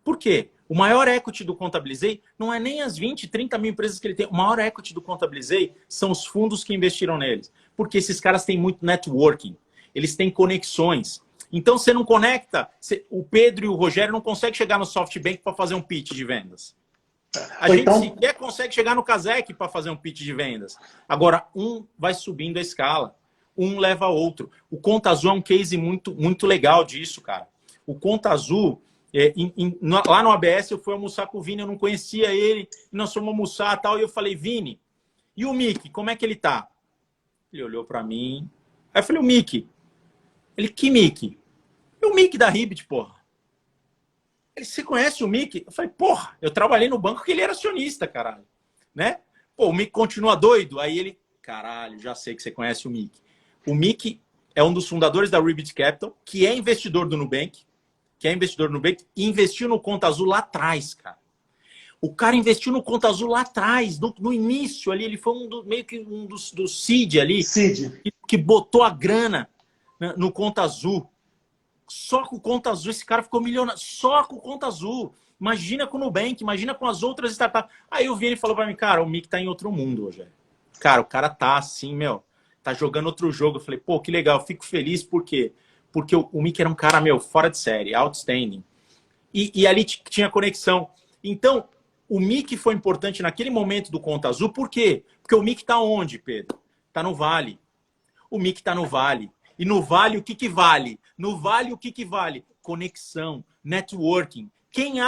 Por quê? O maior equity do Contabilizei não é nem as 20, 30 mil empresas que ele tem. O maior equity do Contabilizei são os fundos que investiram neles. Porque esses caras têm muito networking. Eles têm conexões. Então, você não conecta... o Pedro e o Rogério não conseguem chegar no SoftBank para fazer um pitch de vendas. A gente sequer consegue chegar no Casec para fazer um pitch de vendas. Agora, um vai subindo a escala. Um leva a outro. O Conta Azul é um case muito, muito legal disso, cara. O Conta Azul... lá no ABS eu fui almoçar com o Vini, eu não conhecia ele, nós fomos almoçar e tal, e eu falei, Vini, e o Mickey, como é que ele tá? Ele olhou pra mim, aí eu falei, o Mickey. Ele, que Mickey? É o Mickey da Ribbit, porra. Ele, você conhece o Mickey? Eu falei, porra, eu trabalhei no banco que ele era acionista, caralho. Né? Pô, o Mickey continua doido? Aí ele, caralho, já sei que você conhece o Mickey. O Mickey é um dos fundadores da Ribbit Capital, que é investidor do Nubank, e investiu no Conta Azul lá atrás, cara. O cara investiu no Conta Azul lá atrás, no início ali, ele foi meio que um dos seed ali, que botou a grana no Conta Azul. Só com o Conta Azul, esse cara ficou milionário, só com o Conta Azul. Imagina com o Nubank, imagina com as outras startups. Aí o Vini falou pra mim, cara, o Mickey tá em outro mundo hoje. Cara, o cara tá assim, tá jogando outro jogo. Eu falei, pô, que legal, eu fico feliz, por quê? Porque o Mickey era um cara, fora de série, outstanding. E ali tinha conexão. Então, o Mickey foi importante naquele momento do Conta Azul. Por quê? Porque o Mickey tá onde, Pedro? Tá no Vale. O Mickey tá no Vale. E no Vale, o que vale? No Vale, o que vale? Conexão, networking. Quem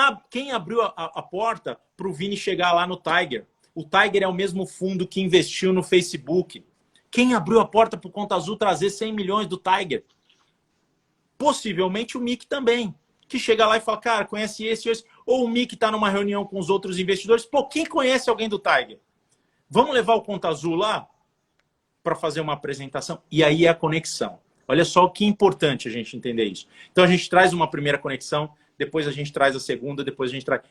abriu a porta para o Vini chegar lá no Tiger? O Tiger é o mesmo fundo que investiu no Facebook. Quem abriu a porta para o Conta Azul trazer 100 milhões do Tiger? Possivelmente o Mickey também, que chega lá e fala, cara, conhece esse. Ou o Mickey está numa reunião com os outros investidores. Pô, quem conhece alguém do Tiger? Vamos levar o Conta Azul lá para fazer uma apresentação? E aí é a conexão. Olha só o que é importante a gente entender isso. Então a gente traz uma primeira conexão, depois a gente traz a segunda, depois a gente traz...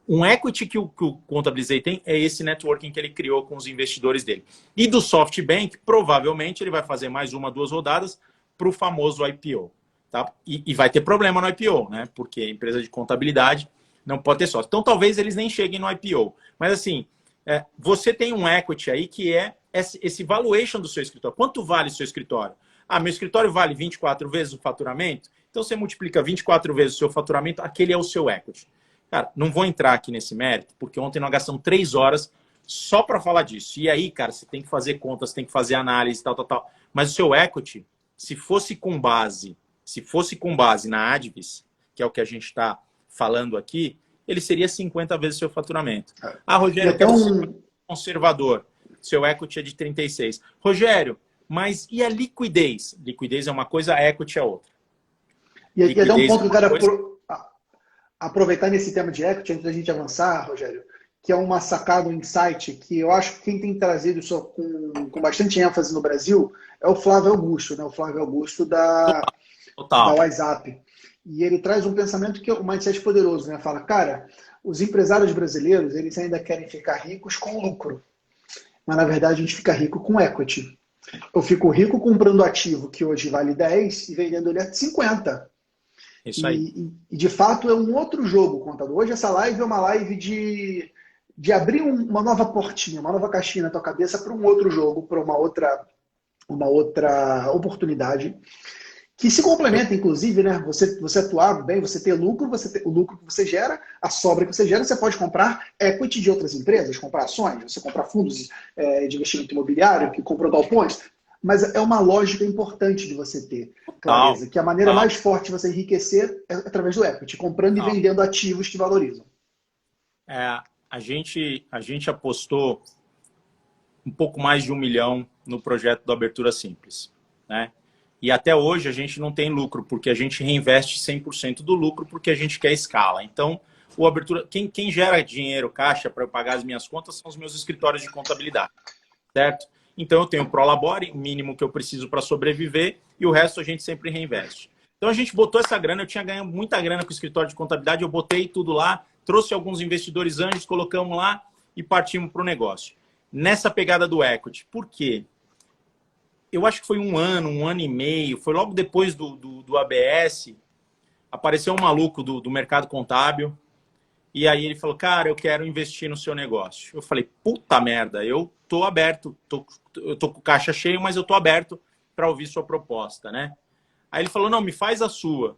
Um equity que o Contabilizei tem é esse networking que ele criou com os investidores dele. E do SoftBank, provavelmente ele vai fazer mais 1, 2 rodadas para o famoso IPO. Tá? E vai ter problema no IPO, né? Porque a empresa de contabilidade não pode ter sócio. Então, talvez eles nem cheguem no IPO. Mas, assim, você tem um equity aí que é esse valuation do seu escritório. Quanto vale o seu escritório? Meu escritório vale 24 vezes o faturamento. Então, você multiplica 24 vezes o seu faturamento, aquele é o seu equity. Cara, não vou entrar aqui nesse mérito, porque ontem nós gastamos 3 horas só para falar disso. E aí, cara, você tem que fazer contas, tem que fazer análise, tal. Mas o seu equity... Se fosse com base na Advis, que é o que a gente está falando aqui, ele seria 50 vezes seu faturamento. Ah, Rogério, eu quero ser conservador. Seu equity é de 36. Rogério, mas e a liquidez? Liquidez é uma coisa, a equity é outra. E até um ponto que eu quero aproveitar nesse tema de equity, antes da gente avançar, Rogério, que é uma sacada, um insight, que eu acho que quem tem trazido isso com bastante ênfase no Brasil é o Flávio Augusto, né? O Flávio Augusto da WhatsApp. E ele traz um pensamento que é um mindset poderoso, né? Fala, cara, os empresários brasileiros, eles ainda querem ficar ricos com lucro. Mas, na verdade, a gente fica rico com equity. Eu fico rico comprando ativo que hoje vale 10 e vendendo ele a 50. Isso aí. E de fato, é um outro jogo, contador. Hoje essa live é uma live de abrir uma nova portinha, uma nova caixinha na tua cabeça para um outro jogo, para uma outra oportunidade. Que se complementa, inclusive, né? Você atuar bem, você ter lucro, o lucro que você gera, a sobra que você gera, você pode comprar equity de outras empresas, comprar ações, você comprar fundos de investimento imobiliário, que comprou Dow Points. Mas é uma lógica importante de você ter clareza, que a maneira mais forte de você enriquecer é através do equity, comprando e vendendo ativos que valorizam. A gente apostou um pouco mais de 1 milhão no projeto do Abertura Simples, né? E até hoje a gente não tem lucro, porque a gente reinveste 100% do lucro, porque a gente quer escala. Então, o Abertura, quem gera dinheiro, caixa, para eu pagar as minhas contas, são os meus escritórios de contabilidade, certo? Então, eu tenho o Prolabore, o mínimo que eu preciso para sobreviver, e o resto a gente sempre reinveste. Então, a gente botou essa grana, eu tinha ganho muita grana com o escritório de contabilidade, eu botei tudo lá, trouxe alguns investidores anjos, colocamos lá e partimos para o negócio. Nessa pegada do equity. Por quê? Eu acho que foi um ano e meio, foi logo depois do ABS, apareceu um maluco do mercado contábil, e aí ele falou, cara, eu quero investir no seu negócio. Eu falei, puta merda, eu tô aberto, eu tô com o caixa cheio, mas eu tô aberto para ouvir sua proposta, né? Aí ele falou, não, me faz a sua.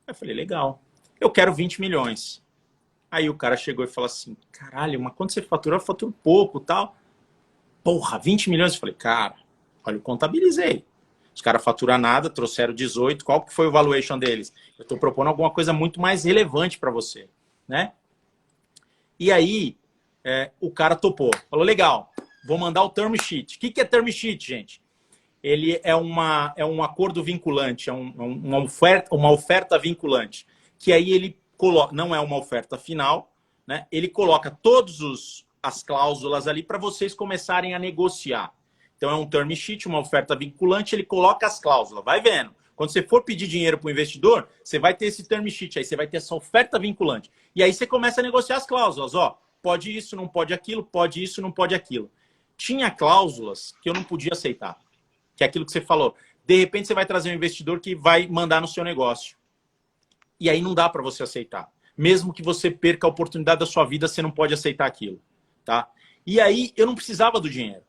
Eu falei, legal, eu quero 20 milhões. Aí o cara chegou e falou assim, caralho, mas quando você faturou, eu faturo pouco e tal. Porra, 20 milhões? Eu falei, cara, olha, eu contabilizei. Os caras faturam nada, trouxeram 18. Qual que foi o valuation deles? Eu estou propondo alguma coisa muito mais relevante para você, né? E aí, o cara topou. Falou, legal, vou mandar o term sheet. O que é term sheet, gente? Ele é um acordo vinculante, é uma oferta vinculante. Que aí ele coloca, não é uma oferta final, né? Ele coloca todas as cláusulas ali para vocês começarem a negociar. Então, é um term sheet, uma oferta vinculante, ele coloca as cláusulas. Vai vendo. Quando você for pedir dinheiro para o investidor, você vai ter esse term sheet, aí você vai ter essa oferta vinculante. E aí você começa a negociar as cláusulas. Ó, pode isso, não pode aquilo, pode isso, não pode aquilo. Tinha cláusulas que eu não podia aceitar. Que é aquilo que você falou. De repente, você vai trazer um investidor que vai mandar no seu negócio. E aí não dá para você aceitar. Mesmo que você perca a oportunidade da sua vida, você não pode aceitar aquilo. Tá? E aí, eu não precisava do dinheiro.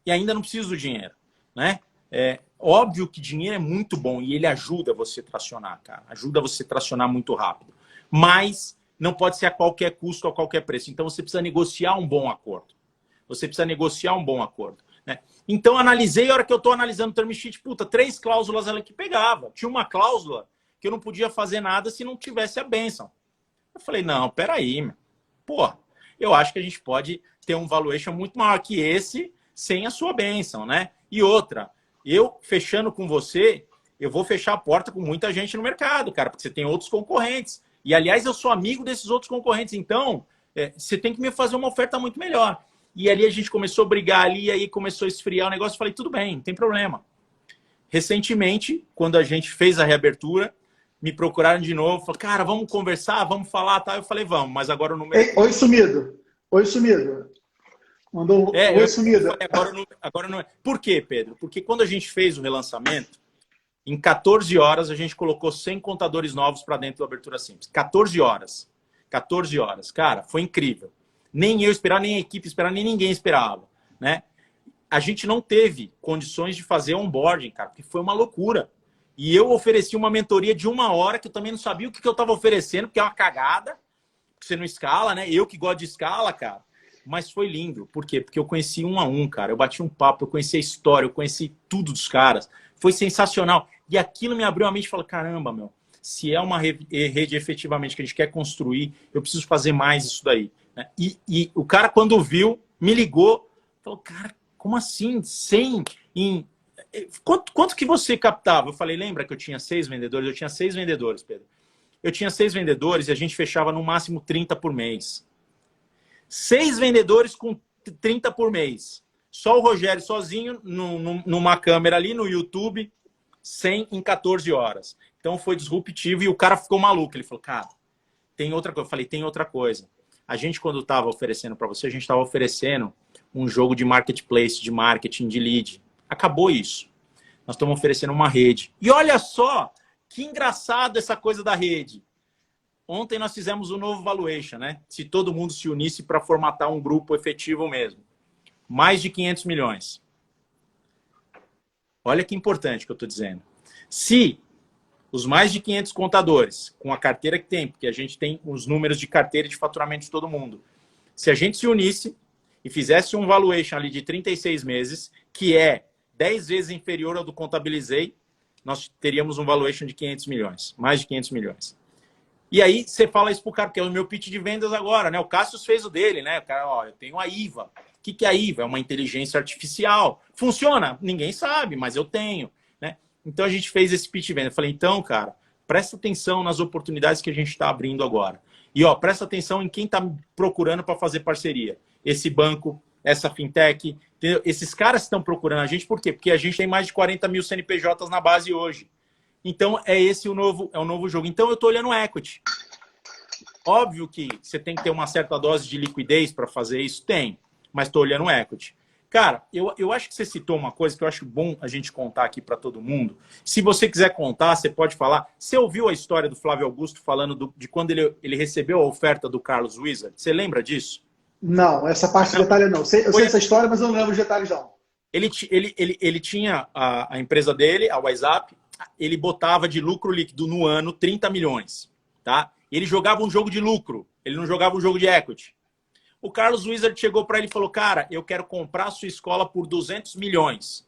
E ainda não preciso do dinheiro, né? É óbvio que dinheiro é muito bom e ele ajuda você a tracionar, cara. Ajuda você a tracionar muito rápido. Mas não pode ser a qualquer custo, a qualquer preço. Então, você precisa negociar um bom acordo. Você precisa negociar um bom acordo, né? Então, analisei, a hora que eu estou analisando o term sheet, puta, 3 cláusulas ali que pegava. Tinha uma cláusula que eu não podia fazer nada se não tivesse a bênção. Eu falei, não, peraí, meu. Pô, eu acho que a gente pode ter um valuation muito maior que esse sem a sua bênção, né? E outra, eu fechando com você, eu vou fechar a porta com muita gente no mercado, cara, porque você tem outros concorrentes. E, aliás, eu sou amigo desses outros concorrentes. Então, você tem que me fazer uma oferta muito melhor. E ali a gente começou a brigar ali, aí começou a esfriar o negócio. Eu falei, tudo bem, não tem problema. Recentemente, quando a gente fez a reabertura, me procuraram de novo. Falaram, cara, vamos conversar, vamos falar, tá? Eu falei, vamos, mas agora o número... Ei, oi, sumido. Oi, sumido. Mandou um oi, sumido. Agora não é. Por quê, Pedro? Porque quando a gente fez o relançamento, em 14 horas a gente colocou 100 contadores novos para dentro do Abertura Simples. 14 horas. 14 horas. Cara, foi incrível. Nem eu esperava, nem a equipe esperava, nem ninguém esperava, né? A gente não teve condições de fazer onboarding, cara, porque foi uma loucura. E eu ofereci uma mentoria de 1 hora, que eu também não sabia o que eu estava oferecendo, porque é uma cagada, porque você não escala, né? Eu que gosto de escala, cara. Mas foi lindo. Por quê? Porque eu conheci 1 a 1, cara. Eu bati um papo, eu conheci a história, eu conheci tudo dos caras. Foi sensacional. E aquilo me abriu a mente e falou, caramba, meu, se é uma rede efetivamente que a gente quer construir, eu preciso fazer mais isso daí. Né? E o cara, quando viu, me ligou, falou, cara, como assim? 100 em... Quanto que você captava? Eu falei, lembra que eu tinha 6 vendedores? Eu tinha 6 vendedores, Pedro. Eu tinha 6 vendedores e a gente fechava no máximo 30 por mês. 6 vendedores com 30 por mês. Só o Rogério sozinho, numa câmera ali no YouTube, 100 em 14 horas. Então foi disruptivo e o cara ficou maluco. Ele falou, cara, tem outra coisa. Eu falei, tem outra coisa. A gente, quando estava oferecendo para você, a gente estava oferecendo um jogo de marketplace, de marketing, de lead. Acabou isso. Nós estamos oferecendo uma rede. E olha só, que engraçado essa coisa da rede. Ontem nós fizemos um novo valuation, né? Se todo mundo se unisse para formatar um grupo efetivo mesmo. Mais de 500 milhões. Olha que importante que eu estou dizendo. Se os mais de 500 contadores, com a carteira que tem, porque a gente tem os números de carteira de faturamento de todo mundo, se a gente se unisse e fizesse um valuation ali de 36 meses, que é 10 vezes inferior ao do Contabilizei, nós teríamos um valuation de 500 milhões, mais de 500 milhões. E aí você fala isso pro cara, porque é o meu pitch de vendas agora, né? O Cássio fez o dele, né? O cara, ó, eu tenho a IVA. O que é a IVA? É uma inteligência artificial. Funciona? Ninguém sabe, mas eu tenho, né? Então a gente fez esse pitch de venda. Eu falei, então, cara, presta atenção nas oportunidades que a gente está abrindo agora. E ó, presta atenção em quem está procurando para fazer parceria. Esse banco, essa fintech, entendeu? Esses caras estão procurando a gente, por quê? Porque a gente tem mais de 40 mil CNPJs na base hoje. Então, é esse o novo jogo. Então, eu estou olhando equity. Óbvio que você tem que ter uma certa dose de liquidez para fazer isso. Tem, mas estou olhando equity. Cara, eu acho que você citou uma coisa que eu acho bom a gente contar aqui para todo mundo. Se você quiser contar, você pode falar. Você ouviu a história do Flávio Augusto falando de quando ele recebeu a oferta do Carlos Wizard? Você lembra disso? Não, essa parte de detalhe não. Eu sei essa história, mas eu não lembro os detalhes não. Ele tinha a empresa dele, a WhatsApp, ele botava de lucro líquido no ano 30 milhões. Tá? Ele jogava um jogo de lucro, ele não jogava um jogo de equity. O Carlos Wizard chegou para ele e falou, cara, eu quero comprar a sua escola por 200 milhões.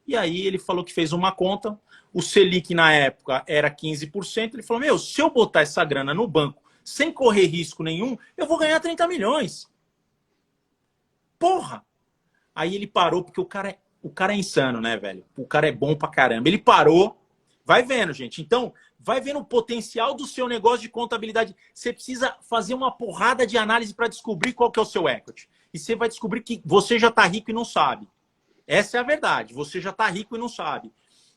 E aí ele falou que fez uma conta, o Selic na época era 15%, ele falou, meu, se eu botar essa grana no banco sem correr risco nenhum, eu vou ganhar 30 milhões. Porra! Aí ele parou, porque o cara é insano, né, velho? O cara é bom pra caramba. Ele parou, vai vendo, gente. Então, vai vendo o potencial do seu negócio de contabilidade. Você precisa fazer uma porrada de análise para descobrir qual que é o seu equity. E você vai descobrir que você já tá rico e não sabe. Essa é a verdade. Você já tá rico e não sabe.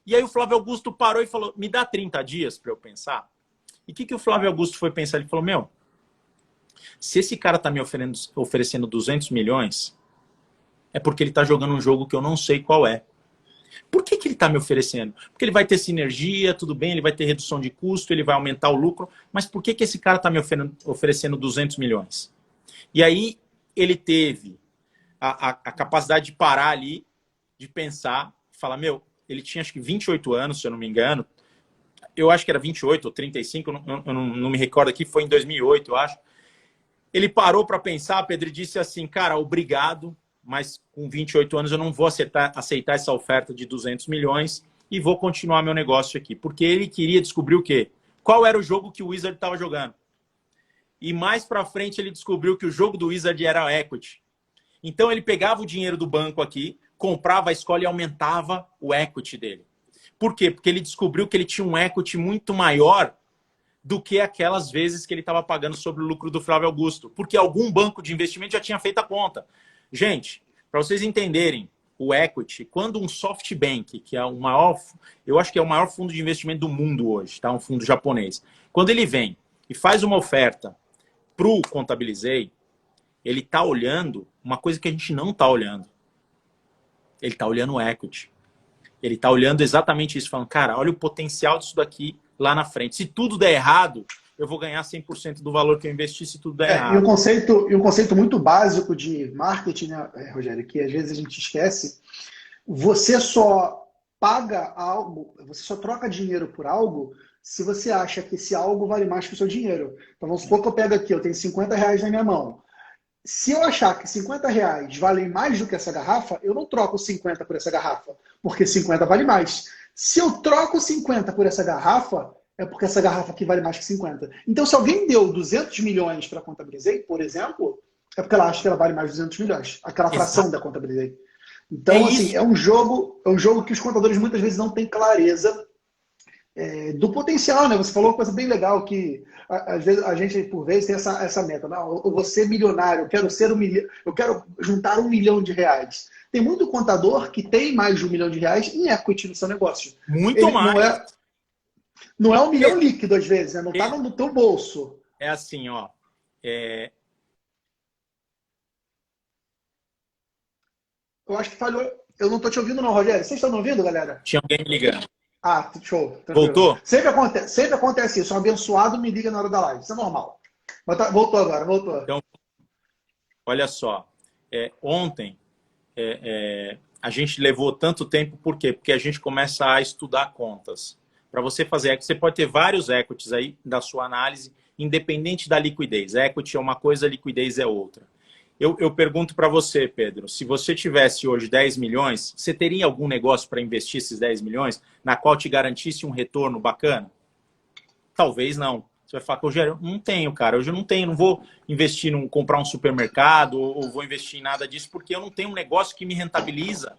E aí o Flávio Augusto parou e falou, me dá 30 dias para eu pensar. E o que o Flávio Augusto foi pensar? Ele falou, meu, se esse cara tá me oferecendo 200 milhões, é porque ele tá jogando um jogo que eu não sei qual é. Por que ele está me oferecendo? Porque ele vai ter sinergia, tudo bem, ele vai ter redução de custo, ele vai aumentar o lucro, mas por que esse cara está me oferecendo 200 milhões? E aí ele teve a capacidade de parar ali, de pensar, falar, meu, ele tinha acho que 28 anos, se eu não me engano, eu acho que era 28 ou 35, eu não me recordo aqui, foi em 2008, eu acho. Ele parou para pensar, Pedro, e disse assim, cara, obrigado, mas com 28 anos eu não vou aceitar essa oferta de 200 milhões e vou continuar meu negócio aqui. Porque ele queria descobrir o quê? Qual era o jogo que o Wizard estava jogando. E mais para frente ele descobriu que o jogo do Wizard era equity. Então ele pegava o dinheiro do banco aqui, comprava a escola e aumentava o equity dele. Por quê? Porque ele descobriu que ele tinha um equity muito maior do que aquelas vezes que ele estava pagando sobre o lucro do Flávio Augusto. Porque algum banco de investimento já tinha feito a conta. Gente, para vocês entenderem o equity, quando um SoftBank, que é o maior, eu acho que é o maior fundo de investimento do mundo hoje, tá? Um fundo japonês. Quando ele vem e faz uma oferta para o Contabilizei, ele está olhando uma coisa que a gente não está olhando. Ele está olhando o equity. Ele está olhando exatamente isso, falando, cara, olha o potencial disso daqui lá na frente. Se tudo der errado, eu vou ganhar 100% do valor que eu investi se tudo der errado. E um conceito muito básico de marketing, né, Rogério, que às vezes a gente esquece, você só paga algo, você só troca dinheiro por algo se você acha que esse algo vale mais que o seu dinheiro. Então vamos supor que eu pego aqui, eu tenho 50 reais na minha mão. Se eu achar que 50 reais valem mais do que essa garrafa, eu não troco 50 por essa garrafa, porque 50 vale mais. Se eu troco 50 por essa garrafa, é porque essa garrafa aqui vale mais que 50. Então, se alguém deu 200 milhões para a Contabilizei, por exemplo, é porque ela acha que ela vale mais de 200 milhões. Aquela fração Exato. da Contabilizei. É Então, assim, isso. é um jogo que os contadores muitas vezes não têm clareza do potencial, né? Você falou uma coisa bem legal que às vezes a gente, por vezes, tem essa meta. Não, eu vou ser milionário, eu quero ser eu quero juntar R$ 1 milhão. Tem muito contador que tem mais de R$ 1 milhão em equity no seu negócio. Muito Ele mais. não é 1 milhão Pedro, líquido, às vezes, né? Não está no teu bolso. é assim, ó. É... Eu acho que falhou. Eu não estou te ouvindo, não, Rogério. Vocês estão me ouvindo, galera? Tinha alguém me ligando. Ah, show. Tranquilo. Voltou? Sempre acontece isso. Um abençoado me liga na hora da live. Isso é normal. Mas voltou agora, voltou. Então, olha só. Ontem, a gente levou tanto tempo, por quê? Porque a gente começa a estudar contas. Para você fazer equity, você pode ter vários equities aí da sua análise, independente da liquidez. Equity é uma coisa, liquidez é outra. Eu pergunto para você, Pedro, se você tivesse hoje 10 milhões, você teria algum negócio para investir esses 10 milhões, na qual te garantisse um retorno bacana? Talvez não. Você vai falar, Rogério, não tenho, cara. Hoje eu não tenho, não vou investir em comprar um supermercado ou vou investir em nada disso, porque eu não tenho um negócio que me rentabiliza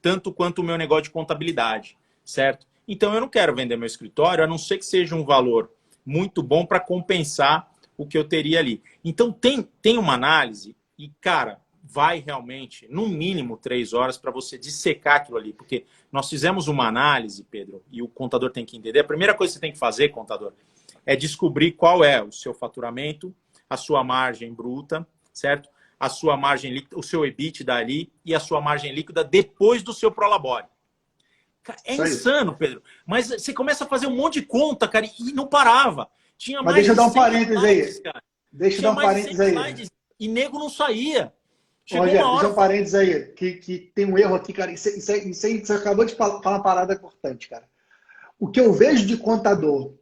tanto quanto o meu negócio de contabilidade, certo? Então eu não quero vender meu escritório, a não ser que seja um valor muito bom para compensar o que eu teria ali. Então tem uma análise e, cara, vai realmente, no mínimo 3 horas para você dissecar aquilo ali. Porque nós fizemos uma análise, Pedro, e o contador tem que entender. A primeira coisa que você tem que fazer, contador, é descobrir qual é o seu faturamento, a sua margem bruta, certo? A sua margem líquida, o seu EBITDA ali e a sua margem líquida depois do seu prolabore. É insano, Pedro. Mas você começa a fazer um monte de conta, cara, e não parava. Tinha Mas mais deixa eu de dar um 100 parênteses slides, aí. cara. Deixa eu Tinha dar um mais de 100 parênteses aí. slides e nego não saía. Chegou Rogério, uma deixa hora... um parênteses aí, que tem um erro aqui, cara. Isso aí, você acabou de falar uma parada importante, cara. O que eu vejo de contador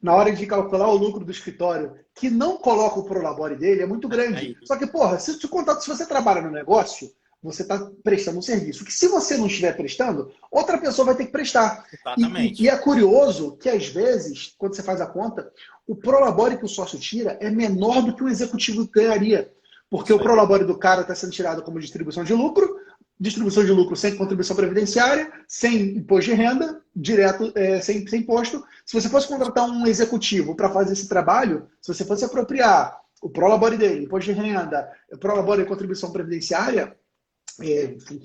na hora de calcular o lucro do escritório, que não coloca o prolabore dele, é muito grande. Só que, porra, se você trabalha no negócio, você está prestando um serviço. Que se você não estiver prestando, outra pessoa vai ter que prestar. Exatamente. E é curioso que, às vezes, quando você faz a conta, o prolabore que o sócio tira é menor do que o executivo ganharia. Porque o prolabore do cara está sendo tirado como distribuição de lucro sem contribuição previdenciária, sem imposto de renda, direto, sem imposto. Se você fosse contratar um executivo para fazer esse trabalho, se você fosse apropriar o prolabore dele, imposto de renda, o prolabore e contribuição previdenciária,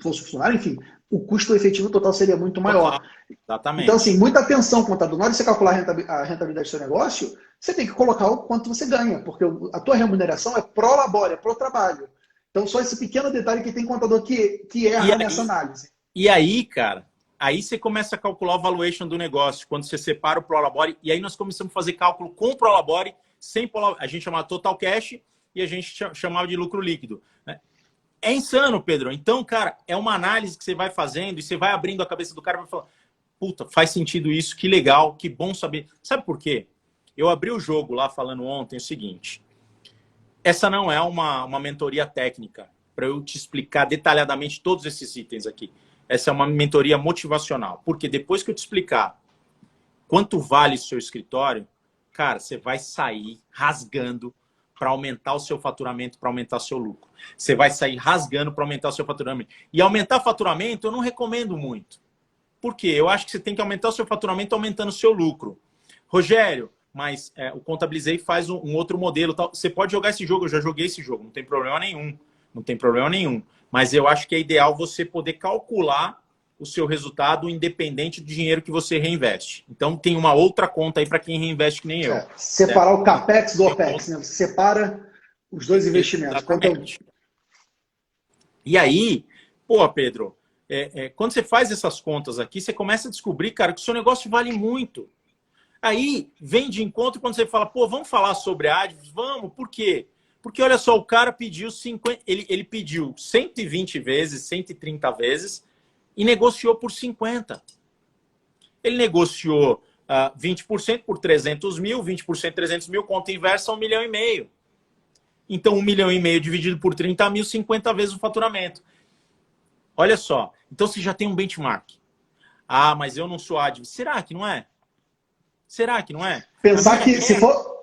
fosse funcionário, enfim, o custo efetivo total seria muito maior. Exatamente. Então, assim, muita atenção, contador. Na hora de você calcular a rentabilidade do seu negócio, você tem que colocar o quanto você ganha, porque a tua remuneração é pro labore, é pro trabalho. Então, só esse pequeno detalhe que tem contador que erra nessa análise. E aí, cara, aí você começa a calcular o valuation do negócio, quando você separa o prolabore, e aí nós começamos a fazer cálculo com o prolabore, sem prolabore. A gente chamava total cash e a gente chamava de lucro líquido, né? É insano, Pedro. Então, cara, é uma análise que você vai fazendo e você vai abrindo a cabeça do cara e vai falar, puta, faz sentido isso, que legal, que bom saber. Sabe por quê? Eu abri o jogo lá falando ontem o seguinte, essa não é uma mentoria técnica para eu te explicar detalhadamente todos esses itens aqui. Essa é uma mentoria motivacional, porque depois que eu te explicar quanto vale o seu escritório, cara, você vai sair rasgando para aumentar o seu faturamento, para aumentar o seu lucro. Você vai sair rasgando para aumentar o seu faturamento. E aumentar faturamento eu não recomendo muito. Por quê? Eu acho que você tem que aumentar o seu faturamento aumentando o seu lucro. Rogério, mas o Contabilizei faz um outro modelo. Tal. Você pode jogar esse jogo, eu já joguei esse jogo, não tem problema nenhum. Não tem problema nenhum. Mas eu acho que é ideal você poder calcular o seu resultado independente do dinheiro que você reinveste. Então, tem uma outra conta aí para quem reinveste que nem eu. Separar o CAPEX do OPEX, né? Você separa os dois investimentos. Exatamente. E aí, pô, Pedro, quando você faz essas contas aqui, você começa a descobrir, cara, que o seu negócio vale muito. Aí, vem de encontro quando você fala, pô, vamos falar sobre ADVs? Vamos, por quê? Porque, olha só, o cara pediu 50, ele pediu 120 vezes, 130 vezes e negociou por 50. Ele negociou 20% por 300 mil, 20% 300 mil, conta inversa, 1,5 milhão. Então, 1,5 milhão dividido por 30 mil, 50 vezes o faturamento. Olha só, então você já tem um benchmark. Ah, mas eu não sou ADV. Será que não é? Será que não é? Pensar que se for...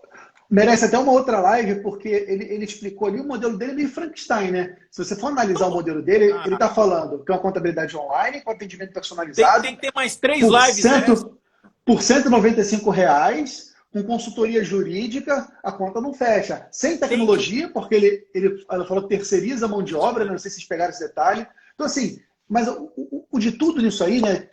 Merece até uma outra live, porque ele explicou ali o modelo dele é meio Frankenstein, né? Se você for analisar o modelo dele, ele está falando que é uma contabilidade online, com atendimento personalizado. Tem que ter mais 3 lives, né? Por R$ 195, com consultoria jurídica, a conta não fecha. Sem tecnologia, porque ele falou que terceiriza a mão de obra, não sei se vocês pegaram esse detalhe. Então, assim, mas o de tudo nisso aí, né?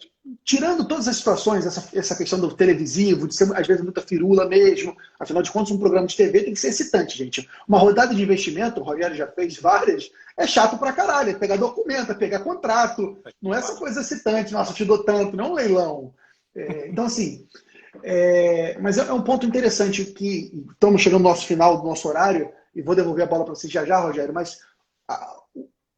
Tirando todas as situações, essa questão do televisivo, de ser às vezes muita firula mesmo, afinal de contas, um programa de TV tem que ser excitante, gente. Uma rodada de investimento, o Rogério já fez várias, é chato pra caralho, é pegar documento, é pegar contrato, não é essa coisa excitante, nossa, eu te dou tanto, não é um leilão. Então, assim, mas é um ponto interessante que estamos chegando no nosso final do nosso horário, e vou devolver a bola para você já, Rogério, mas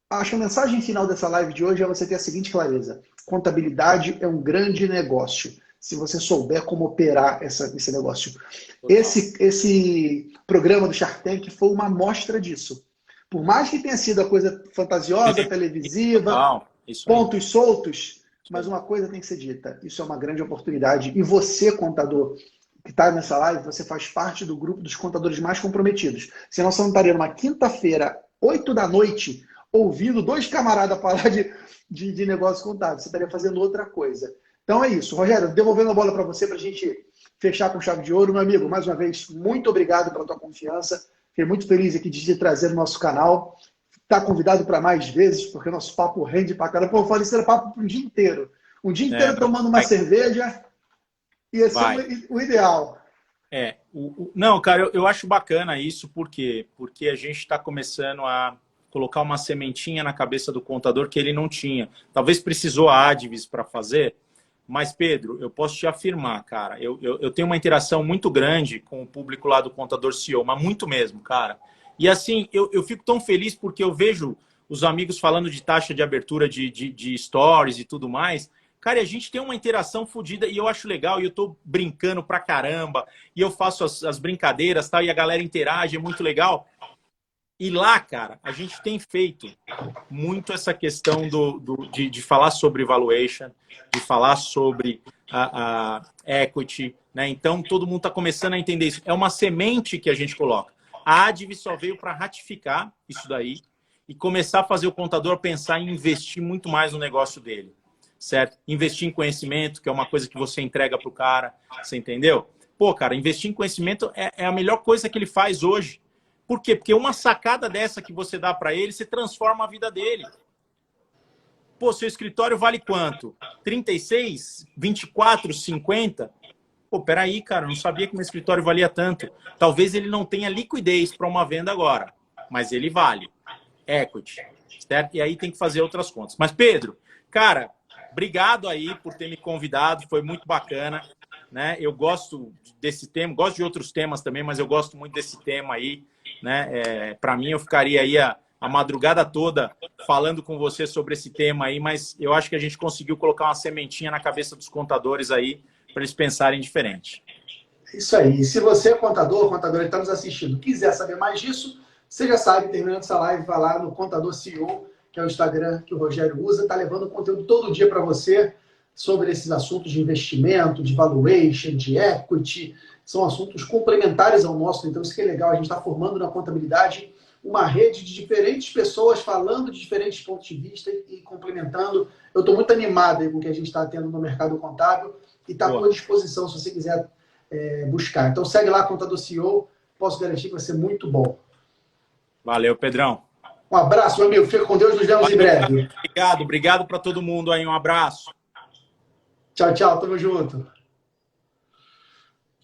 acho que a mensagem final dessa live de hoje é você ter a seguinte clareza. Contabilidade é um grande negócio, se você souber como operar esse negócio. Esse programa do Shark Tank foi uma amostra disso. Por mais que tenha sido a coisa fantasiosa, televisiva, pontos soltos, mas uma coisa tem que ser dita. Isso é uma grande oportunidade. E você, contador, que está nessa live, você faz parte do grupo dos contadores mais comprometidos. Senão você não estaria numa quinta-feira, 8 da noite, ouvindo 2 camaradas falar de negócio contábil. Você estaria fazendo outra coisa. Então é isso. Rogério, devolvendo a bola para você, para a gente fechar com chave de ouro. Meu amigo, mais uma vez, muito obrigado pela tua confiança. Fiquei muito feliz aqui de te trazer no nosso canal. Está convidado para mais vezes, porque o nosso papo rende para caramba. Pô, eu falei, isso era papo para um dia inteiro. Um dia inteiro tomando uma cerveja, ia ser o ideal. Não, cara, eu acho bacana isso, por quê? Porque a gente está começando a colocar uma sementinha na cabeça do contador que ele não tinha. Talvez precisou a Advis para fazer, mas, Pedro, eu posso te afirmar, cara, eu tenho uma interação muito grande com o público lá do Contador CEO, mas muito mesmo, cara. E assim, eu fico tão feliz porque eu vejo os amigos falando de taxa de abertura de stories e tudo mais. Cara, a gente tem uma interação fodida e eu acho legal, e eu tô brincando pra caramba, e eu faço as brincadeiras, tal, e a galera interage, é muito legal. E lá, cara, a gente tem feito muito essa questão de falar sobre valuation, de falar sobre a equity, né? Então, todo mundo está começando a entender isso. É uma semente que a gente coloca. A Advis só veio para ratificar isso daí e começar a fazer o contador pensar em investir muito mais no negócio dele, certo? Investir em conhecimento, que é uma coisa que você entrega para o cara, você entendeu? Pô, cara, investir em conhecimento é a melhor coisa que ele faz hoje. Por quê? Porque uma sacada dessa que você dá para ele, você transforma a vida dele. Pô, seu escritório vale quanto? 36? 24? 50? Pô, peraí, cara, eu não sabia que meu escritório valia tanto. Talvez ele não tenha liquidez para uma venda agora, mas ele vale. Equity, certo? E aí tem que fazer outras contas. Mas, Pedro, cara, obrigado aí por ter me convidado, foi muito bacana, né? Eu gosto desse tema, gosto de outros temas também, mas eu gosto muito desse tema aí, né? Para mim, eu ficaria aí a madrugada toda falando com você sobre esse tema aí, mas eu acho que a gente conseguiu colocar uma sementinha na cabeça dos contadores aí, para eles pensarem diferente. Isso aí. E se você é contador, que está nos assistindo, quiser saber mais disso, você já sabe, terminando essa live, vai lá no Contador CEO, que é o Instagram que o Rogério usa, está levando conteúdo todo dia para você sobre esses assuntos de investimento, de valuation, de equity. São assuntos complementares ao nosso, então isso que é legal, a gente está formando na contabilidade uma rede de diferentes pessoas falando de diferentes pontos de vista e complementando. Eu estou muito animado com o que a gente está tendo no mercado contábil e está à tua disposição se você quiser buscar. Então segue lá, Contador CEO, posso garantir que vai ser muito bom. Valeu, Pedrão. Um abraço, meu amigo. Fica com Deus, nos vemos em breve. Obrigado para todo mundo aí, um abraço. Tchau, tchau, tamo junto.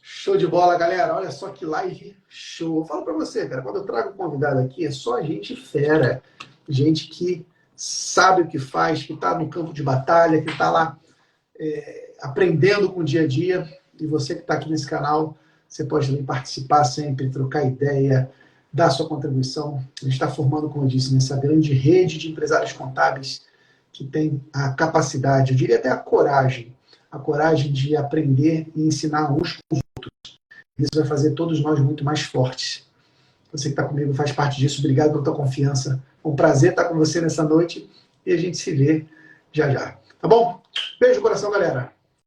Show de bola, galera. Olha só que live show. Eu falo para você, cara, quando eu trago convidado aqui, é só gente fera. Gente que sabe o que faz, que está no campo de batalha, que está lá aprendendo com o dia a dia. E você que está aqui nesse canal, você pode também participar sempre, trocar ideia, dar sua contribuição. A gente está formando, como eu disse, nessa grande rede de empresários contábeis que tem a capacidade, eu diria até a coragem de aprender e ensinar uns com os outros. Isso vai fazer todos nós muito mais fortes. Você que está comigo faz parte disso. Obrigado pela tua confiança. É um prazer estar com você nessa noite e a gente se vê já já. Tá bom? Beijo no coração, galera.